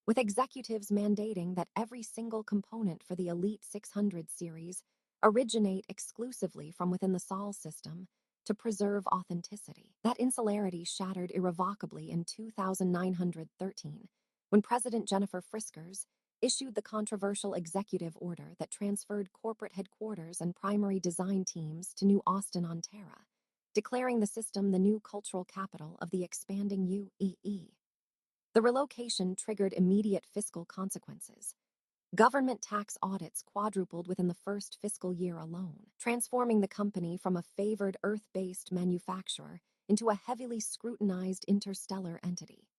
S1: with executives mandating that every single component for the Elite 600 series originate exclusively from within the Sol system to preserve authenticity. That insularity shattered irrevocably in 2913, when President Jennifer Friskers issued the controversial executive order that transferred corporate headquarters and primary design teams to New Austin on Terra, declaring the system the new cultural capital of the expanding UEE. The relocation triggered immediate fiscal consequences. Government tax audits quadrupled within the first fiscal year alone, transforming the company from a favored Earth-based manufacturer into a heavily scrutinized interstellar entity.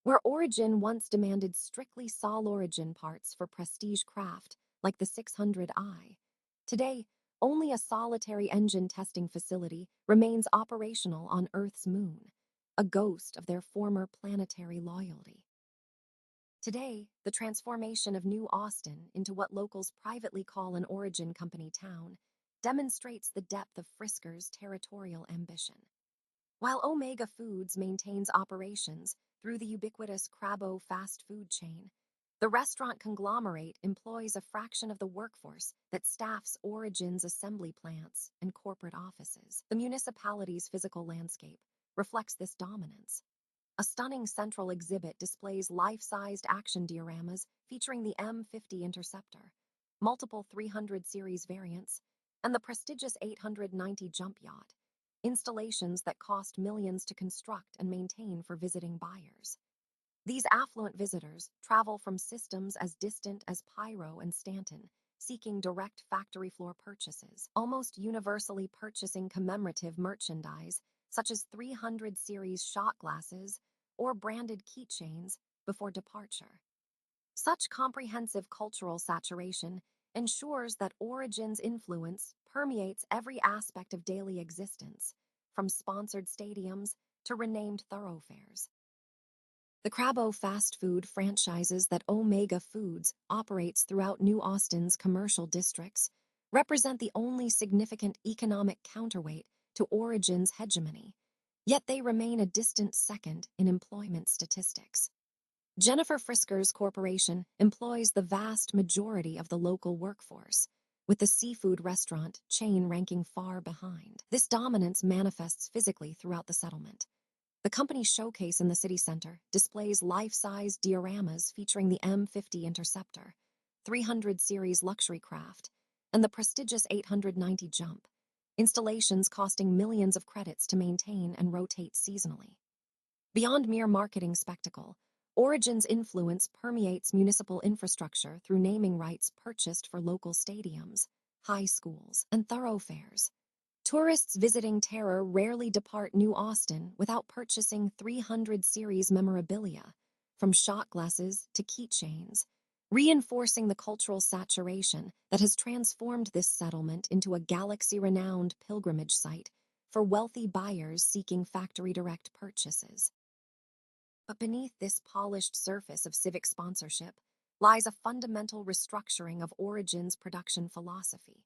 S1: Where Origin once demanded strictly Sol origin parts for prestige craft like the 600i, today only a solitary engine testing facility remains operational on Earth's moon, a ghost of their former planetary loyalty. Today, the transformation of New Austin into what locals privately call an Origin Company town demonstrates the depth of Frisker's territorial ambition. While Omega Foods maintains operations through the ubiquitous Crabbo fast food chain, the restaurant conglomerate employs a fraction of the workforce that staffs Origin's assembly plants and corporate offices. The municipality's physical landscape reflects this dominance. A stunning central exhibit displays life-sized action dioramas featuring the M50 Interceptor, multiple 300 series variants, and the prestigious 890 jump yacht, installations that cost millions to construct and maintain for visiting buyers. These affluent visitors travel from systems as distant as Pyro and Stanton, seeking direct factory floor purchases, almost universally purchasing commemorative merchandise such as 300 series shot glasses or branded keychains before departure. Such comprehensive cultural saturation ensures that Origin's influence permeates every aspect of daily existence, from sponsored stadiums to renamed thoroughfares. The Crabbo fast food franchises that Omega Foods operates throughout New Austin's commercial districts represent the only significant economic counterweight to Origin's hegemony, yet they remain a distant second in employment statistics. Jennifer Frisker's corporation employs the vast majority of the local workforce, with the seafood restaurant chain ranking far behind. This dominance manifests physically throughout the settlement. The company's showcase in the city center displays life-size dioramas featuring the M50 Interceptor, 300 series luxury craft, and the prestigious 890 jump, installations costing millions of credits to maintain and rotate seasonally. Beyond mere marketing spectacle, Origin's influence permeates municipal infrastructure through naming rights purchased for local stadiums, high schools, and thoroughfares. Tourists visiting Terra rarely depart New Austin without purchasing 300 series memorabilia, from shot glasses to keychains, reinforcing the cultural saturation that has transformed this settlement into a galaxy-renowned pilgrimage site for wealthy buyers seeking factory-direct purchases. But beneath this polished surface of civic sponsorship lies a fundamental restructuring of Origin's production philosophy.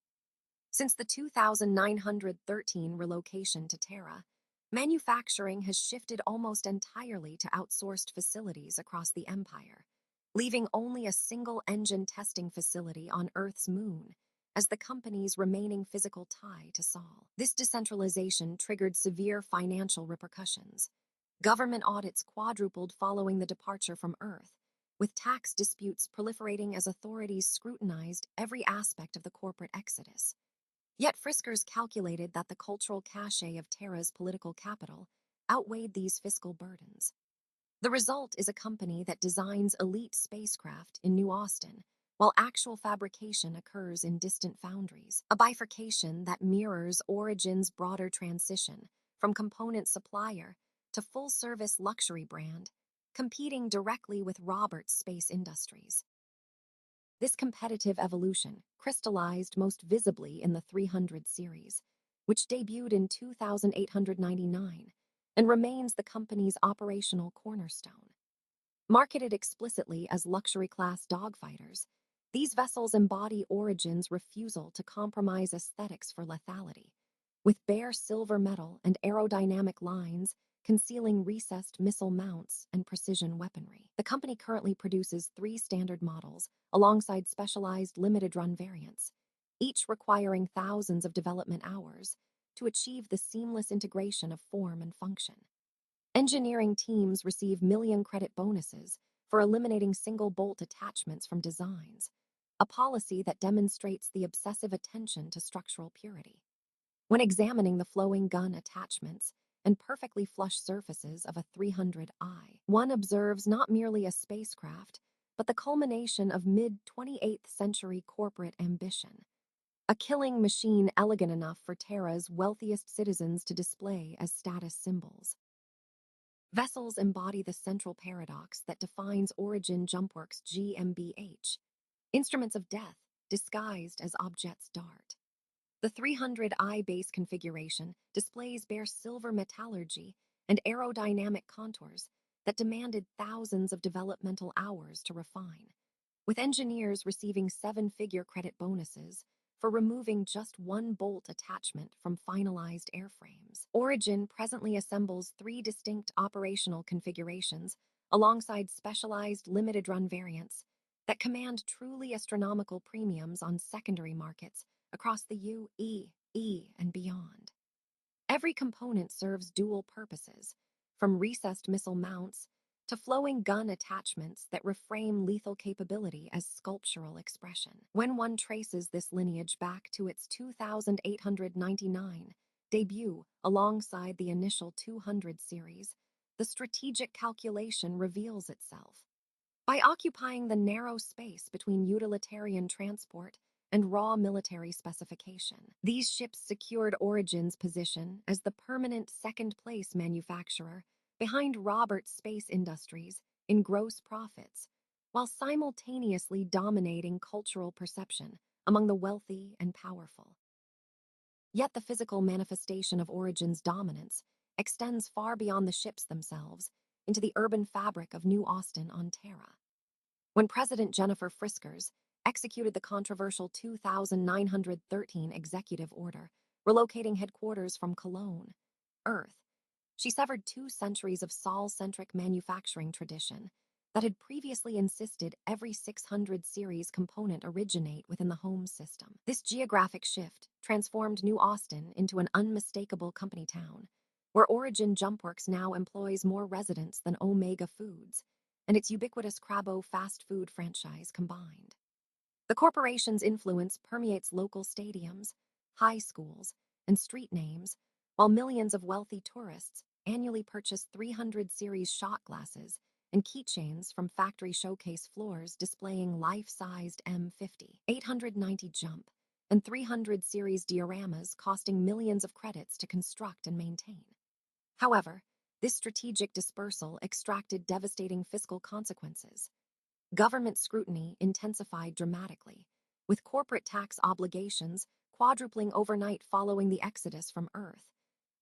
S1: Since the 2913 relocation to Terra, manufacturing has shifted almost entirely to outsourced facilities across the empire, leaving only a single engine testing facility on Earth's moon as the company's remaining physical tie to Sol. This decentralization triggered severe financial repercussions. Government audits quadrupled following the departure from Earth, with tax disputes proliferating as authorities scrutinized every aspect of the corporate exodus. Yet Friskers calculated that the cultural cachet of Terra's political capital outweighed these fiscal burdens. The result is a company that designs elite spacecraft in New Austin, while actual fabrication occurs in distant foundries, a bifurcation that mirrors Origin's broader transition from component supplier to full-service luxury brand, competing directly with Roberts Space Industries. This competitive evolution crystallized most visibly in the 300 series, which debuted in 2899 and remains the company's operational cornerstone. Marketed explicitly as luxury-class dogfighters, these vessels embody Origin's refusal to compromise aesthetics for lethality, with bare silver metal and aerodynamic lines concealing recessed missile mounts and precision weaponry. The company currently produces 3 standard models alongside specialized limited-run variants, each requiring thousands of development hours to achieve the seamless integration of form and function. Engineering teams receive million-credit bonuses for eliminating single-bolt attachments from designs, a policy that demonstrates the obsessive attention to structural purity. When examining the flowing gun attachments and perfectly flush surfaces of a 300i, one observes not merely a spacecraft, but the culmination of mid-28th century corporate ambition. A killing machine elegant enough for Terra's wealthiest citizens to display as status symbols. Vessels embody the central paradox that defines Origin Jumpworks GmbH, instruments of death disguised as objects d'art. The 300i base configuration displays bare silver metallurgy and aerodynamic contours that demanded thousands of developmental hours to refine, with engineers receiving 7-figure credit bonuses for removing just one bolt attachment from finalized airframes. Origin presently assembles 3 distinct operational configurations alongside specialized limited-run variants that command truly astronomical premiums on secondary markets across the UE and beyond. Every component serves dual purposes, from recessed missile mounts to flowing gun attachments that reframe lethal capability as sculptural expression. When one traces this lineage back to its 2899 debut alongside the initial 200 series, the strategic calculation reveals itself. By occupying the narrow space between utilitarian transport and raw military specification, these ships secured Origin's position as the permanent second-place manufacturer behind Roberts Space Industries in gross profits, while simultaneously dominating cultural perception among the wealthy and powerful. Yet the physical manifestation of Origin's dominance extends far beyond the ships themselves into the urban fabric of New Austin on Terra. When President Jennifer Friskers executed the controversial 2913 executive order relocating headquarters from Cologne, Earth, she severed 2 centuries of Sol-centric manufacturing tradition that had previously insisted every 600 series component originate within the home system. This geographic shift transformed New Austin into an unmistakable company town, where Origin Jumpworks now employs more residents than Omega Foods and its ubiquitous Crabbo fast food franchise combined. The corporation's influence permeates local stadiums, high schools, and street names, while millions of wealthy tourists annually purchase 300 series shot glasses and keychains from factory showcase floors displaying life-sized M50, 890 jump, and 300 series dioramas costing millions of credits to construct and maintain. However, this strategic dispersal extracted devastating fiscal consequences. Government scrutiny intensified dramatically, with corporate tax obligations quadrupling overnight following the exodus from Earth,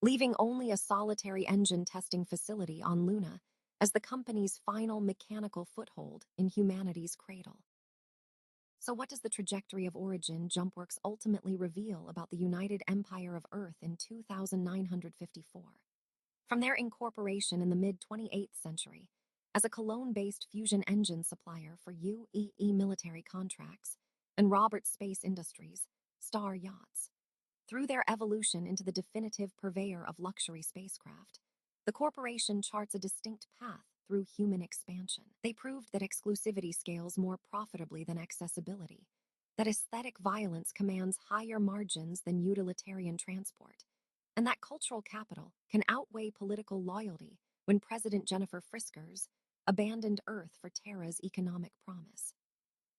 S1: leaving only a solitary engine testing facility on Luna as the company's final mechanical foothold in humanity's cradle. So what does the trajectory of Origin Jumpworks ultimately reveal about the United Empire of Earth in 2954? From their incorporation in the mid-28th century as a Cologne-based fusion engine supplier for UEE military contracts and Roberts Space Industries star yachts. Through their evolution into the definitive purveyor of luxury spacecraft, the corporation charts a distinct path through human expansion. They proved that exclusivity scales more profitably than accessibility, that aesthetic violence commands higher margins than utilitarian transport, and that cultural capital can outweigh political loyalty when President Jennifer Friskers abandoned Earth for Terra's economic promise.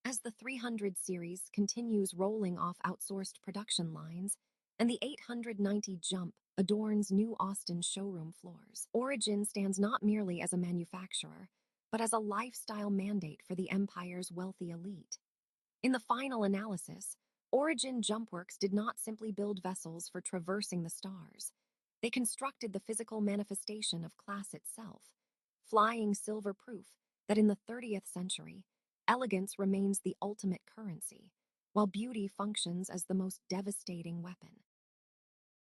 S1: As the 300 series continues rolling off outsourced production lines, and the 890 Jump adorns New Austin's showroom floors, Origin stands not merely as a manufacturer, but as a lifestyle mandate for the empire's wealthy elite. In the final analysis, Origin Jumpworks did not simply build vessels for traversing the stars. They constructed the physical manifestation of class itself, flying silver proof that in the 30th century, elegance remains the ultimate currency, while beauty functions as the most devastating weapon.